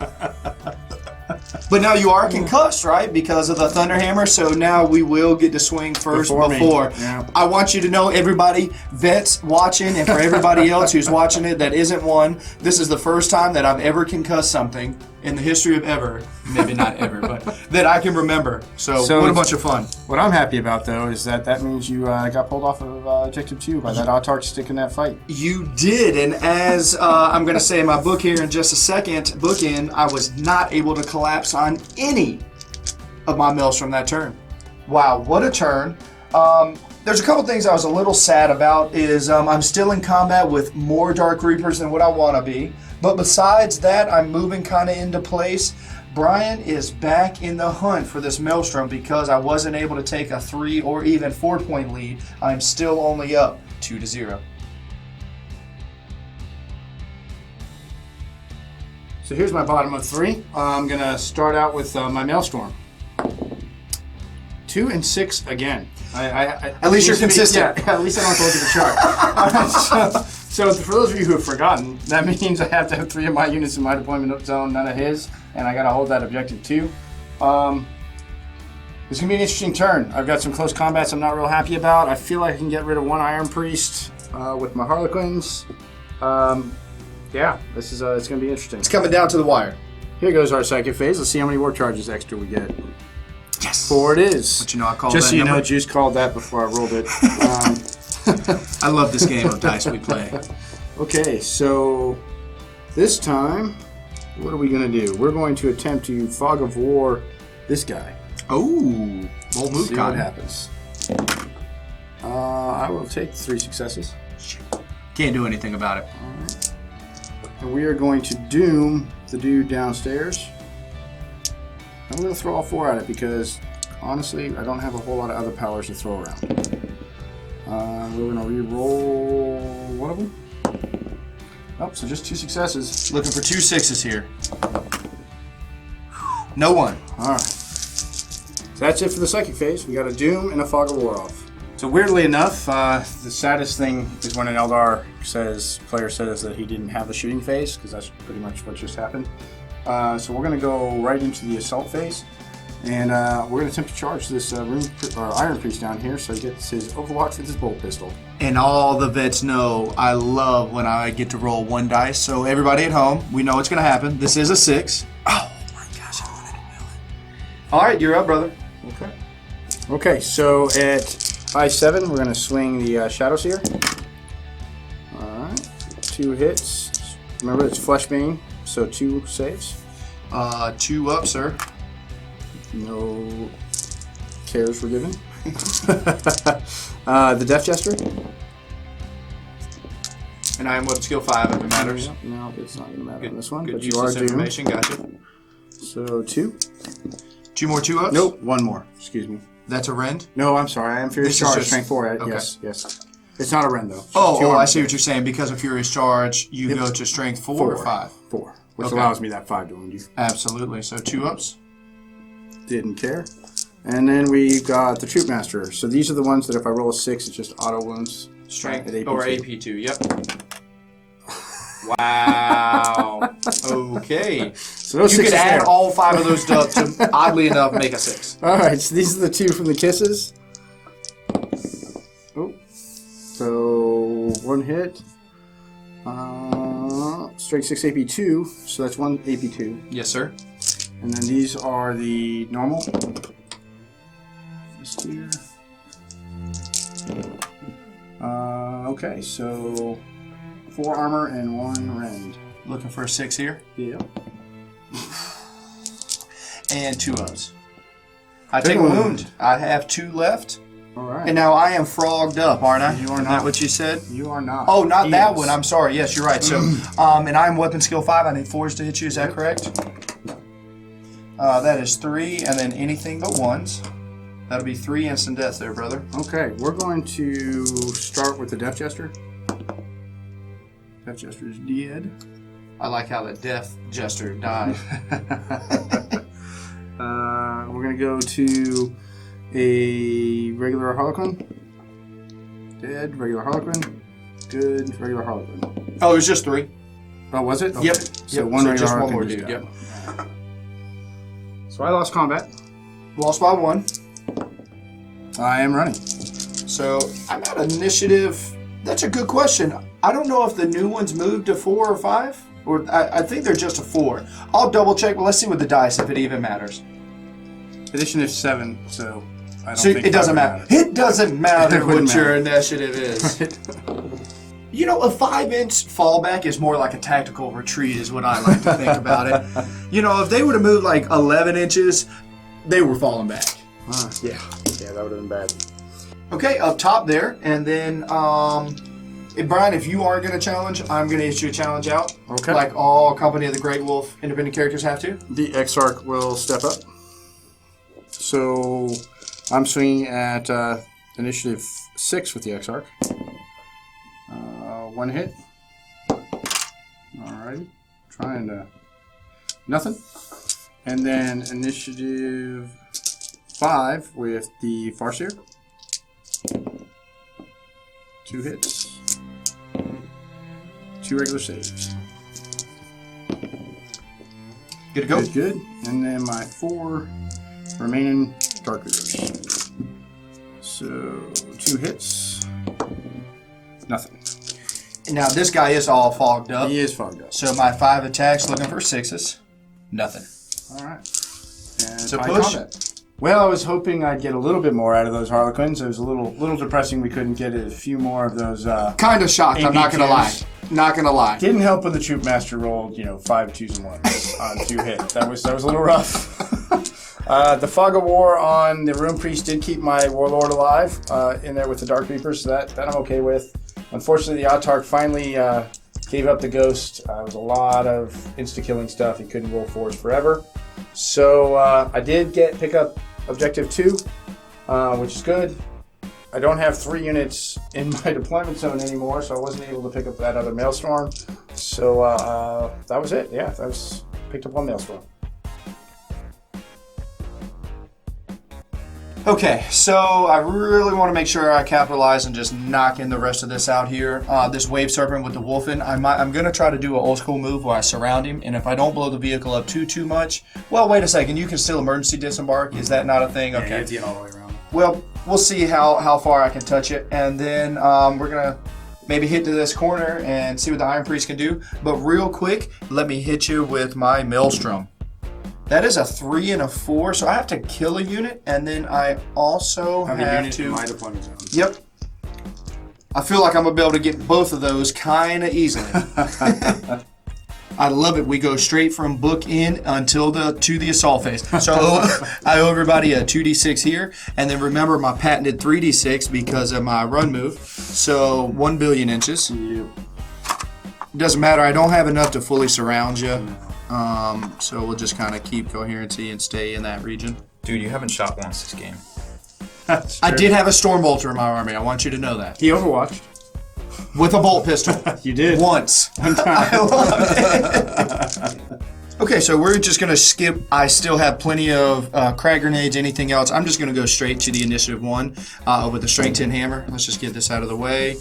But now you are concussed, right? Because of the Thunderhammer, so now we will get to swing first before. Yeah. I want you to know, everybody, vets watching, and for everybody else who's watching it that isn't one, this is the first time that I've ever concussed something in the history of ever, maybe not ever, but that I can remember. So what a bunch of fun. What I'm happy about, though, is that means you got pulled off of Objective 2 by that Autarch stick in that fight. You did, and as I'm going to say in my book here in just a second, bookend, I was not able to collapse on any of my mills from that turn. Wow, what a turn. There's a couple things I was a little sad about is I'm still in combat with more Dark Reapers than what I want to be. But besides that, I'm moving kind of into place. Brian is back in the hunt for this Maelstrom because I wasn't able to take a 3 or even 4-point lead. I'm still only up 2-0. So here's my bottom of 3. I'm going to start out with my Maelstrom. 2 and 6 again. At least you're consistent. Yeah, at least I don't have to look at the chart. So for those of you who have forgotten, that means I have to have 3 of my units in my deployment zone, none of his, and I got to hold that objective too. It's going to be an interesting turn. I've got some close combats I'm not real happy about. I feel like I can get rid of 1 Iron Priest with my Harlequins. Yeah, this is it's going to be interesting. It's coming down to the wire. Here goes our second phase. Let's see how many war charges extra we get. Yes. 4 it is. But you know I called Just that so you number. know, Juice called that before I rolled it. I love this game of dice we play. Okay, so this time, what are we going to do? We're going to attempt to Fog of War this guy. Oh, bold move, See Con. what happens. I will take 3 successes. Can't do anything about it. All right. And we are going to doom the dude downstairs. I'm going to throw all 4 at it because, honestly, I don't have a whole lot of other powers to throw around. We're going to re-roll one of them. Oh, so just 2 successes. Looking for 2 6s here. No 1. All right. So that's it for the psychic phase. We got a Doom and a Fog of War off. So weirdly enough, the saddest thing is when an Eldar player says that he didn't have the shooting phase, because that's pretty much what just happened. So we're going to go right into the assault phase. And we're going to attempt to charge this Iron Priest down here so he gets his Overwatch with his bolt pistol. And all the vets know I love when I get to roll 1 dice. So everybody at home, we know what's going to happen. This is a 6. Oh my gosh, I wanted to know it. All right, you're up, brother. Okay. Okay, so at I7, we're going to swing the Shadow Seer. All right. 2 hits. Remember, it's Fleshbane, so 2 saves. 2 up, sir. No cares were given. The Death Jester. And I am what, skill 5 if it matters. No, it's not going to matter Good, on this one, good but you are doomed. information, gotcha. So 2. 2 more 2 ups? Nope, 1 more. Excuse me. That's a rend? No, I'm sorry. I am Furious This is Charge, just- strength 4. okay. Yes. It's not a Ren, though. Oh, I see what you're saying. Because of Furious Charge, you go to strength 4 or 5? 4, which Okay. allows me that 5 to wound you. Absolutely. So 2 ups. Didn't care. And then we've got the Troop Master. So these are the ones that if I roll a 6, it's just auto wounds. Strength At AP2. or AP2, yep. Wow. Okay. So those You 6 could add all 5 of those up to, oddly enough, make a 6. All right, so these are the 2 from the Kisses. Oh. So 1 hit. Strength 6 AP2, so that's 1 AP2. Yes, sir. And then these are the normal. Just here. Okay, so 4 armor and 1 rend. Looking for a 6 here. Yeah. And 2 ups. I Take take a a wound. wound. I have 2 left. All right. And now I am frogged up, aren't I? You are Isn't not. that what you said? You are not. Oh, not He that is. one. I'm sorry. Yes, you're right. So, and I'm weapon skill 5. I need 4s to hit you. Is that correct? That is 3, and then anything but 1s. That'll be 3 instant deaths there, brother. Okay, we're going to start with the Death Jester. Death Jester is dead. I like how the Death Jester died. We're going to go to a regular Harlequin. Dead, regular Harlequin. Good, regular Harlequin. Oh, it was just 3. Oh, was it? Okay. Yep. So Yep. one regular just one Harlequin more just dude. died. Yep. So I lost combat. Lost by 1. I am running. So I'm at initiative. That's a good question. I don't know if the new ones moved to 4 or 5, or I think they're just a 4. I'll double check. But let's see with the dice if it even matters. Edition is 7, so I don't So think it doesn't matter. It doesn't matter It wouldn't what your matter. initiative is. You know, a 5-inch fallback is more like a tactical retreat, is what I like to think about it. You know, if they would have moved like 11 inches, they were falling back. Yeah, that would have been bad. Okay, up top there, and then Brian, if you are going to challenge, I'm going to issue a challenge out. Okay. Like all Company of the Great Wolf independent characters have to. The Exarch will step up. So I'm swinging at initiative 6 with the Exarch. 1 hit. Alrighty. Trying to... Nothing. And then initiative 5 with the Farseer. 2 hits. 2 regular saves. Good to go? Good. And then my 4 remaining Dark Readers. So 2 hits. Nothing. Now, this guy is all fogged up. He is fogged up. So my 5 attacks looking for 6s. Nothing. Alright. And So high push. combat. Well, I was hoping I'd get a little bit more out of those Harlequins. It was a little depressing we couldn't get a few more of those. Kind of shocked, I'm not going to lie. Not going to lie. Didn't help when the Troop Master rolled, 5 2s and 1s on 2 hits. That was a little rough. The Fog of War on the Rune Priest did keep my Warlord alive in there with the Dark Reapers, so that I'm okay with. Unfortunately, the Autarch finally gave up the Ghost. It was a lot of insta-killing stuff. He couldn't roll 4s forever. So I did pick up Objective 2, which is good. I don't have 3 units in my deployment zone anymore, so I wasn't able to pick up that other Maelstrom. So that was it. Yeah, picked up 1 Maelstrom. Okay, so I really want to make sure I capitalize and just knock in the rest of this out here. This Wave Serpent with the Wolfen, I'm going to try to do an old school move where I surround him, and if I don't blow the vehicle up too much, well, wait a second, you can still emergency disembark. Is that not a thing? Okay. Yeah, you have to get all the way around. Well, we'll see how far I can touch it, and then we're going to maybe hit to this corner and see what the Iron Priest can do. But real quick, let me hit you with my Maelstrom. That is a 3 and a 4, so I have to kill a unit, and then I also have a unit to... in my deployment zone. Yep. I feel like I'm going to be able to get both of those kind of easily. I love it. We go straight from book in to the assault phase. So I owe everybody a 2d6 here, and then remember my patented 3d6 because of my run move. So 1 billion inches. Yep. Doesn't matter. I don't have enough to fully surround you. So we'll just kind of keep coherency and stay in that region. Dude, you haven't shot once this game. I did have a Stormbolter in my army. I want you to know that. He overwatched. With a bolt pistol. You did. Once. I love it. Okay, so we're just going to skip. I still have plenty of crag grenades, anything else. I'm just going to go straight to the initiative 1 with the strength 10 hammer. Let's just get this out of the way.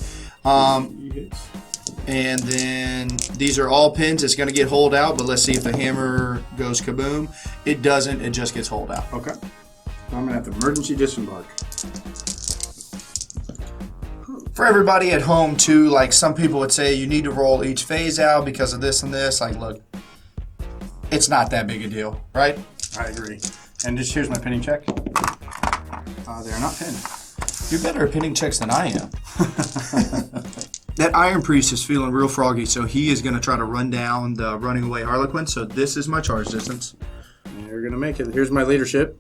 And then these are all pins. It's going to get holed out, but let's see if the hammer goes kaboom. It doesn't. It just gets holed out. Okay. I'm going to have to emergency disembark. For everybody at home, too, like some people would say you need to roll each phase out because of this and this. Like, look, it's not that big a deal, right? I agree. And just here's my pinning check. They're not pinned. You're better at pinning checks than I am. That Iron Priest is feeling real froggy, so he is going to try to run down the running away Harlequin. So this is my charge distance. They're going to make it. Here's my leadership.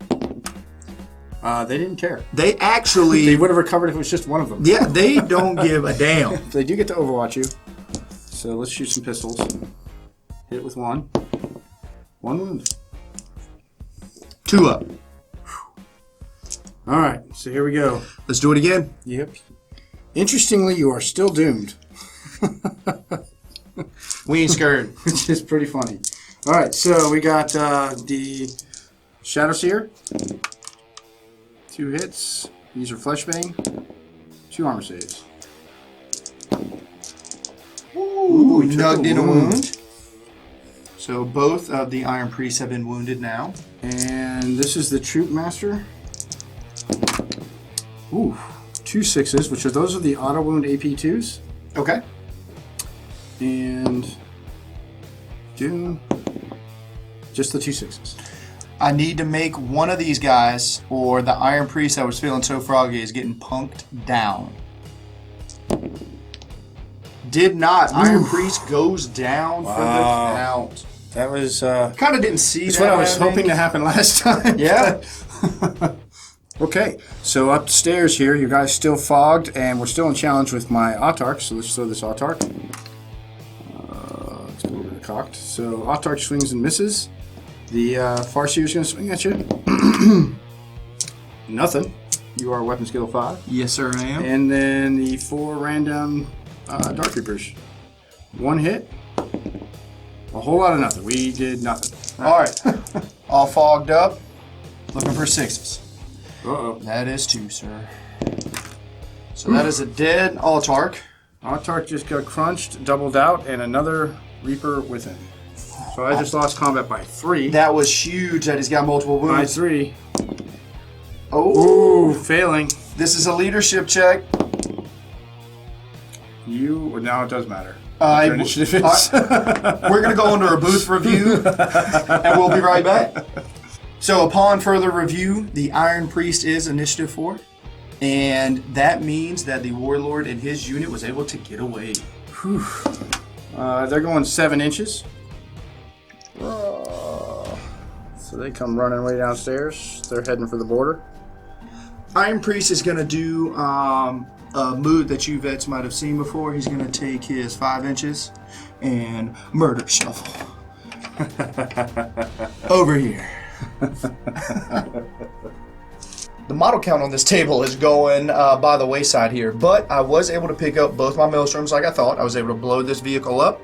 They didn't care. They actually... They would have recovered if it was just one of them. Yeah, they don't give a damn. They do get to overwatch you. So let's shoot some pistols. Hit it with 1. 1 wound. 2 up. All right, so here we go. Let's do it again. Yep. Interestingly, you are still doomed. We ain't scared. Which is pretty funny. All right, so we got the Shadow Seer. 2 hits. These are Fleshbang. 2 armor saves. Ooh, nugged in a wound. So both of the Iron Priests have been wounded now. And this is the Troop Master. Ooh, 2 6s, which are those are the auto wound AP2s. Okay. And do just the 2 6s. I need to make one of these guys, or the Iron Priest that was feeling so froggy is getting punked down. Did not. Iron Priest goes down for the count. That was Kind of didn't see that's that. what I was hoping to happen last time. Yeah. Okay, so upstairs here, you guys still fogged, and we're still in challenge with my Autarch, so let's throw this Autarch. It's a little bit cocked. So Autarch swings and misses. The Farseer is going to swing at you. Nothing. You are weapon skill 5. Yes, sir, I am. And then the 4 random Dark Reapers. 1 hit. A whole lot of nothing. We did nothing. All right. All fogged up. Looking for 6s. Uh-oh. That is 2, sir. So that is a dead Autarch. Autarch just got crunched, doubled out, and another Reaper with him. So I just lost combat by 3. That was huge that he's got multiple By wounds. 3. Oh. Ooh, failing. This is a leadership check. Now it does matter. We're going to go into a booth review, and we'll be right back. So upon further review, the Iron Priest is initiative 4, and that means that the Warlord and his unit was able to get away. Whew. They're going 7 inches. So they come running way downstairs. They're heading for the border. Iron Priest is going to do a move that you vets might have seen before. He's going to take his 5 inches and murder shuffle over here. The model count on this table is going by the wayside here, but I was able to pick up both my maelstroms like I thought. I was able to blow this vehicle up,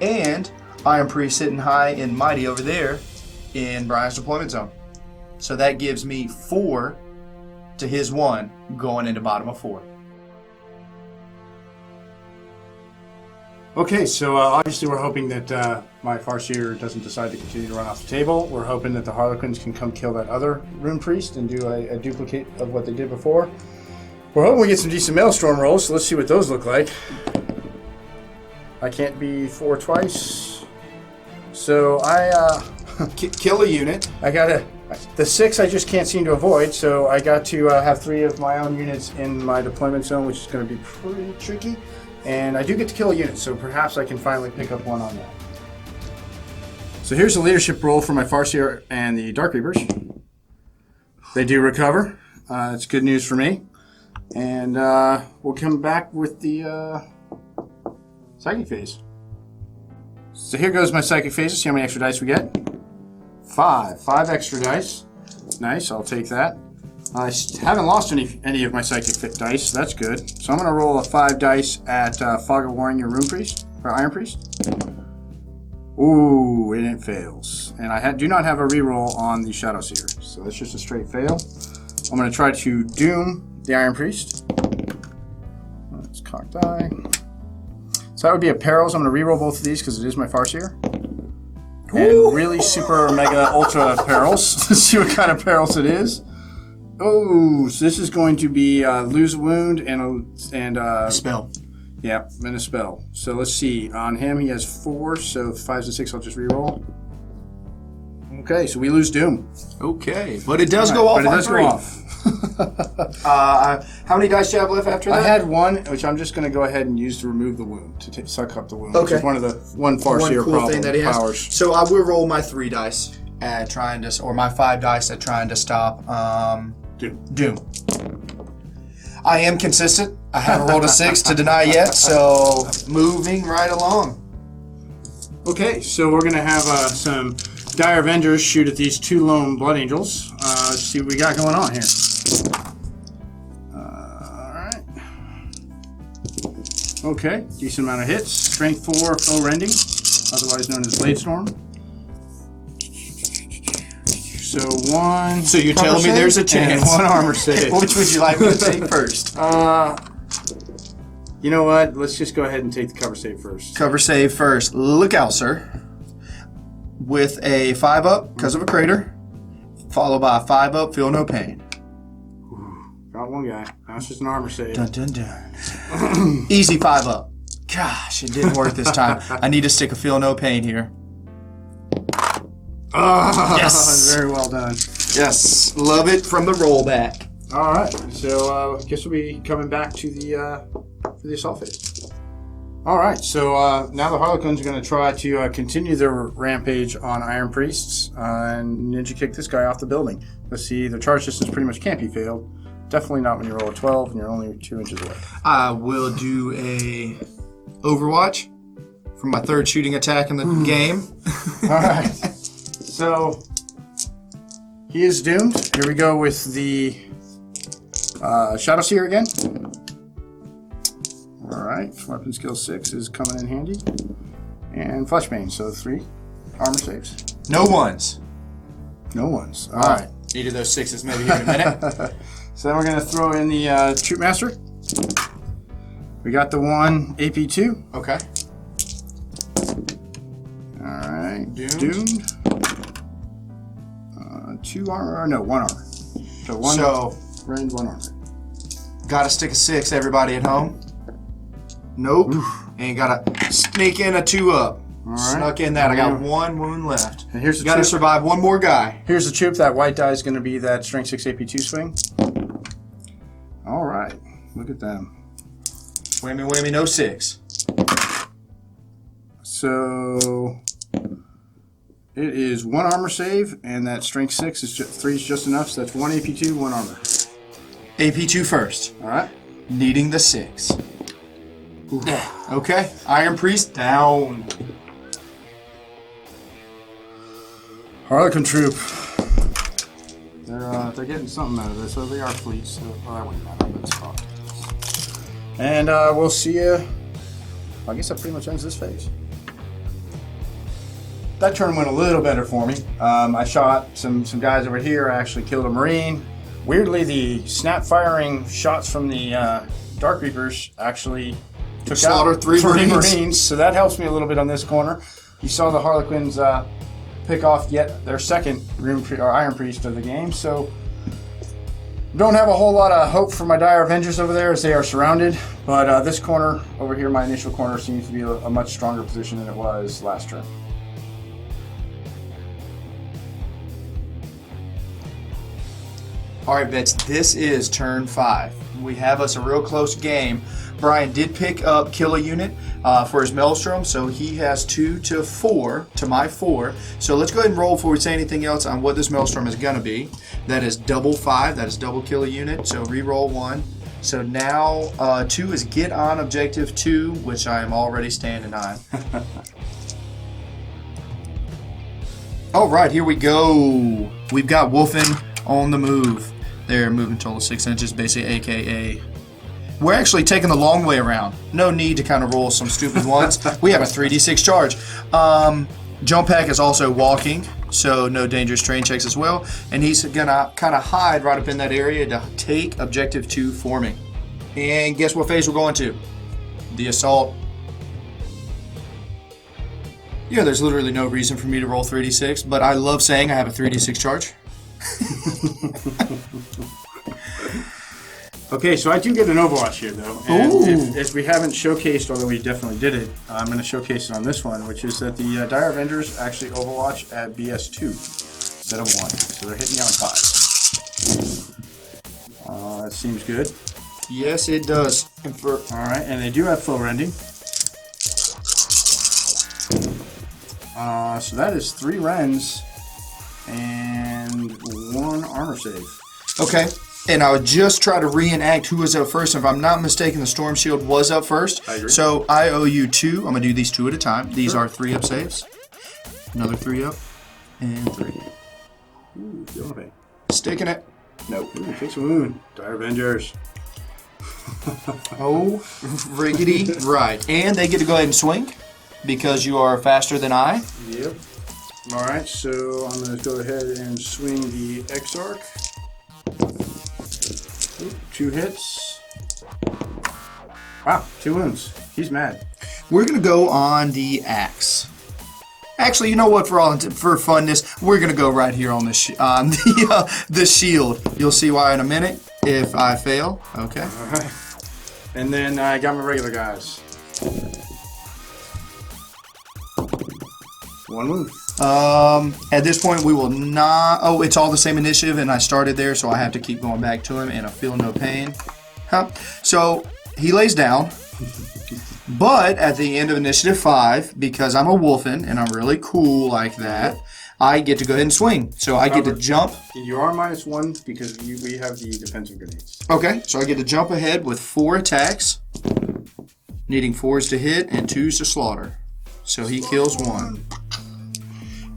and Iron Priest sitting high and mighty over there in Brian's deployment zone. So that gives me 4 to his 1 going into bottom of 4. Okay, so obviously we're hoping that my Farseer doesn't decide to continue to run off the table. We're hoping that the Harlequins can come kill that other Rune Priest and do a duplicate of what they did before. We're hoping we get some decent Maelstrom rolls, so let's see what those look like. I can't be 4 twice. So I Kill a unit. I got the 6 I just can't seem to avoid, so I got to have 3 of my own units in my deployment zone, which is going to be pretty tricky. And I do get to kill a unit, so perhaps I can finally pick up 1 on that. So here's the leadership roll for my Farseer and the Dark Reapers. They do recover. It's good news for me. And we'll come back with the Psychic Phase. So here goes my Psychic Phase. Let's see how many extra dice we get. 5. 5 extra dice. Nice, I'll take that. I haven't lost any of my Psychic Fit dice, so that's good. So I'm going to roll a 5 dice at Fog of Warring your Rune Priest, or Iron Priest. Ooh, and it fails. And I do not have a reroll on the Shadow Seer, so that's just a straight fail. I'm going to try to Doom the Iron Priest. Let's cock die. So that would be a Perils. I'm going to reroll both of these because it is my Farseer. And really super mega ultra Perils. Let's see what kind of Perils it is. Oh, so this is going to be lose a wound and a Spell. Yeah, and a spell. So let's see. On him, he has 4, so 5s and 6, I'll just reroll. Okay, so we lose Doom. Okay, but it does go off. But it does 3. go off. How many dice do you have left after that? I had 1, which I'm just going to go ahead and use to remove the wound, to suck up the wound. Okay. Which is one of the Farseer cool problem thing that he has. powers. So I will roll my 3 dice at trying to, or my 5 dice at trying to stop Doom. I am consistent. I haven't rolled a 6 to deny yet, so moving right along. Okay, so we're going to have some Dire Avengers shoot at these 2 lone Blood Angels. Let's see what we got going on here. Alright. Okay, decent amount of hits. Strength 4, Foe Rending, otherwise known as Blade Storm. So 1. So you're telling me there's a chance. And 1 armor save. Which would you like me to take first? You know what? Let's just go ahead and take the cover save first. Cover save first. Look out, sir. With a 5 up because of a crater, followed by a 5 up, feel no pain. Got 1 guy. Now it's just an armor save. Dun dun dun. Easy 5 up. Gosh, it didn't work this time. I need to stick a feel no pain here. Yes. Very well done. Yes. Love it from the rollback. All right. So I guess we'll be coming back to the for the assault phase. All right. So now the Harlequins are going to try to continue their rampage on Iron Priests and ninja kick this guy off the building. Let's see, the charge distance pretty much can't be failed. Definitely not when you roll a 12 and you're only 2 inches away. I will do a Overwatch for my third shooting attack in the game. Alright. So, he is doomed. Here we go with the Shadow Seer again. Alright, weapon skill 6 is coming in handy. And Fleshbane, so 3 armor saves. No ones. No ones. Alright. Each of those 6s maybe here in a minute. So then we're going to throw in the Troop Master. We got the 1 AP2. Okay. Alright. Doomed. 2 armor, or no, 1 armor. So 1 range, 1 armor. Got a stick of 6, everybody at home. Nope. And got to sneak in a 2-up. Right. Snuck in that. I got 1 wound left. And here's the got to troop. survive one more guy. Here's the troop. That white die is going to be that strength 6 AP2 swing. All right. Look at them. Whammy, whammy, no 6. So it is 1 armor save, and that strength 6 is 3 is just enough. So that's 1 AP2, 1 armor. AP2 first. All right. Needing the 6. Okay. Iron Priest down. Harlequin troop. They're getting something out of this. So they are fleets. So that wouldn't matter. That's fine. And we'll see you. I guess that pretty much ends this phase. That turn went a little better for me. I shot some guys over here. I actually killed a Marine. Weirdly, the snap firing shots from the Dark Reapers actually took Slaughter out 3 Marines. So that helps me a little bit on this corner. You saw the Harlequins pick off yet their second Iron Priest of the game. So don't have a whole lot of hope for my Dire Avengers over there as they are surrounded. But this corner over here, my initial corner, seems to be a much stronger position than it was last turn. All right, Bits, this is turn 5. We have us a real close game. Brian did pick up Kill a Unit for his Maelstrom, so he has 2 to 4 to my 4. So let's go ahead and roll before we say anything else on what this Maelstrom is going to be. That is double 5. That is double Kill a Unit, so re-roll 1. So now 2 is get on objective 2, which I am already standing on. All right, here we go. We've got Wolfen on the move. They're moving total 6 inches, basically, aka we're actually taking the long way around. No need to kind of roll some stupid ones. We have a 3d6 charge. Jump Pack is also walking, so no dangerous terrain checks as well. And he's gonna kind of hide right up in that area to take objective 2 for me. And guess what phase we're going to? The assault. Yeah, there's literally no reason for me to roll 3d6, but I love saying I have a 3d6 charge. Okay, so I do get an Overwatch here, though. And if we haven't showcased, although we definitely did it, I'm going to showcase it on this one, which is that the Dire Avengers actually Overwatch at BS2 instead of 1. So they're hitting me on 5. That seems good. Yes, it does. All right, and they do have full rending. So that is 3 rends and 1 armor save. Okay. And I would just try to reenact who was up first. If I'm not mistaken, the Storm Shield was up first. I agree. So I owe you 2. I'm going to do these 2 at a time. These Sure. are 3-up saves. Another 3-up. And 3. Ooh, feeling pain. Sticking it. Nope. Ooh, fix a wound. Dire Avengers. Oh, riggedy. Right. And they get to go ahead and swing because you are faster than I. Yep. All right, so I'm going to go ahead and swing the Exarch. 2 hits. Wow, 2 wounds. He's mad. We're going to go on the axe. Actually, you know what? For funness, we're going to go right here on the shield. You'll see why in a minute if I fail. Okay. All right. And then I got my regular guys. 1 wound. At this point, we will not... Oh, it's all the same initiative, and I started there, so I have to keep going back to him, and I feel no pain. Huh. So, he lays down, but at the end of initiative 5, because I'm a wolfen, and I'm really cool like that, I get to go ahead and swing. So I get to jump. You are -1 because we have the defensive grenades. Okay, so I get to jump ahead with 4 attacks, needing 4s to hit and 2s to slaughter. So he kills 1.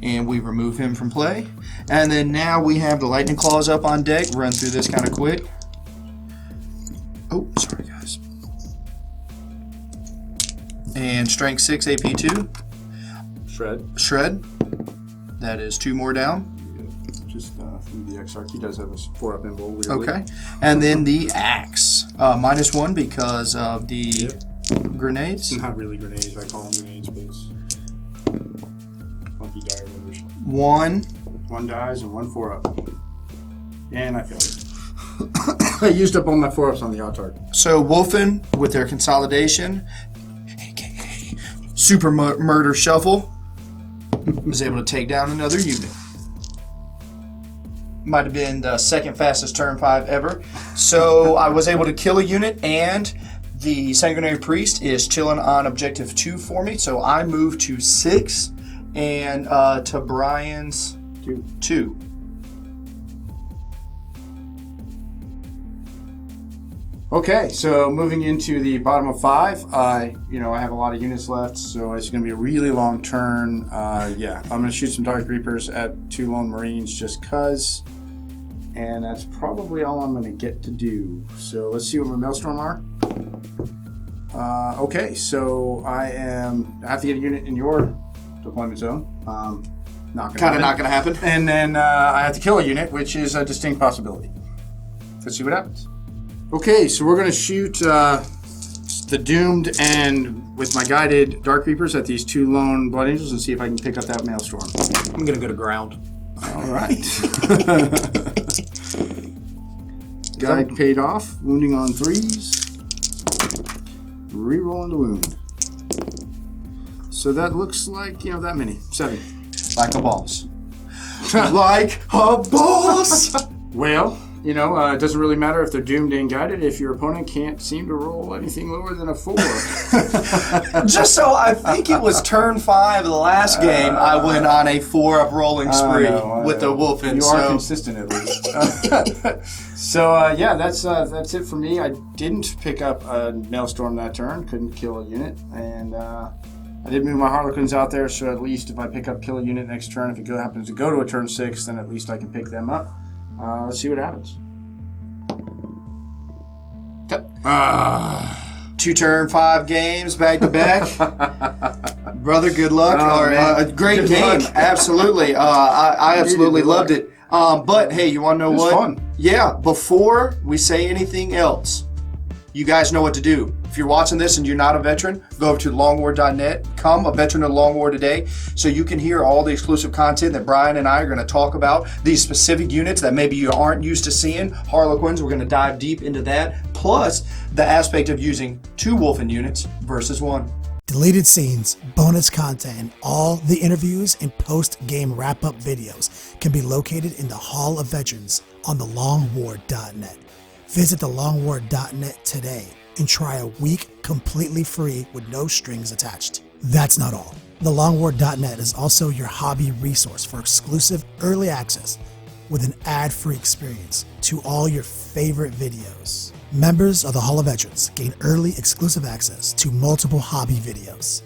And we remove him from play. And then now we have the lightning claws up on deck. Run through this kind of quick. Oh, sorry guys. And strength 6, AP 2. Shred. That is 2 more down. Just from the Exarch, he does have a 4-up invul. Weirdly. Okay. And then the axe. -1 because of the grenades. Not really grenades, I call them grenades, but it's funky dire rovers. 1. 1 dies and 1 4-up. And I failed it. I used up all my 4-ups on the Autarch. So Wolfen, with their consolidation, aka Super Murder Shuffle, was able to take down another unit. Might have been the second fastest turn 5 ever. So I was able to kill a unit, and the Sanguinary Priest is chilling on objective 2 for me. So I move to 6, and to Brian's 2. Okay, so moving into the bottom of 5, I have a lot of units left, so it's going to be a really long turn. Yeah, I'm going to shoot some Dark Reapers at 2 Lone Marines just cuz, and that's probably all I'm going to get to do. So let's see what my Maelstrom are. Okay, so I have to get a unit in your deployment zone. Not gonna happen. And then I have to kill a unit, which is a distinct possibility. Let's see what happens. Okay, so we're going to shoot the Doomed and with my guided Dark Reapers at these 2 lone Blood Angels and see if I can pick up that Maelstrom. I'm going to go to ground. All right. Guide paid off. Wounding on 3s. Rerolling the wound. So that looks like, that many. 7. Like a boss. Like a boss! Well, it doesn't really matter if they're doomed and guided if your opponent can't seem to roll anything lower than a 4. Just so I think it was turn 5 of the last game, I went on a 4-up rolling spree with the Wolfen. You are consistent at least. So that's it for me. I didn't pick up a Maelstrom that turn. Couldn't kill a unit, and I did move my Harlequins out there. So at least if I kill a unit next turn, if it happens to go to a turn 6, then at least I can pick them up. Let's see what happens. 2 turn 5 games back to back. Brother, good luck. A great Good game. luck. Absolutely. I absolutely Good loved luck. it. But hey, you want to know what? It was fun. Yeah, before we say anything else, you guys know what to do. If you're watching this and you're not a veteran, go over to longwar.net, become a veteran of Long War today, so you can hear all the exclusive content that Brian and I are going to talk about, these specific units that maybe you aren't used to seeing. Harlequins, we're going to dive deep into that, plus the aspect of using 2 Wolfen units versus 1. Deleted scenes, bonus content, and all the interviews and post-game wrap-up videos can be located in the Hall of Veterans on thelongwar.net. Visit thelongwar.net today and try a week completely free with no strings attached. That's not all. Thelongwar.net is also your hobby resource for exclusive early access with an ad-free experience to all your favorite videos. Members of the Hall of Veterans gain early exclusive access to multiple hobby videos,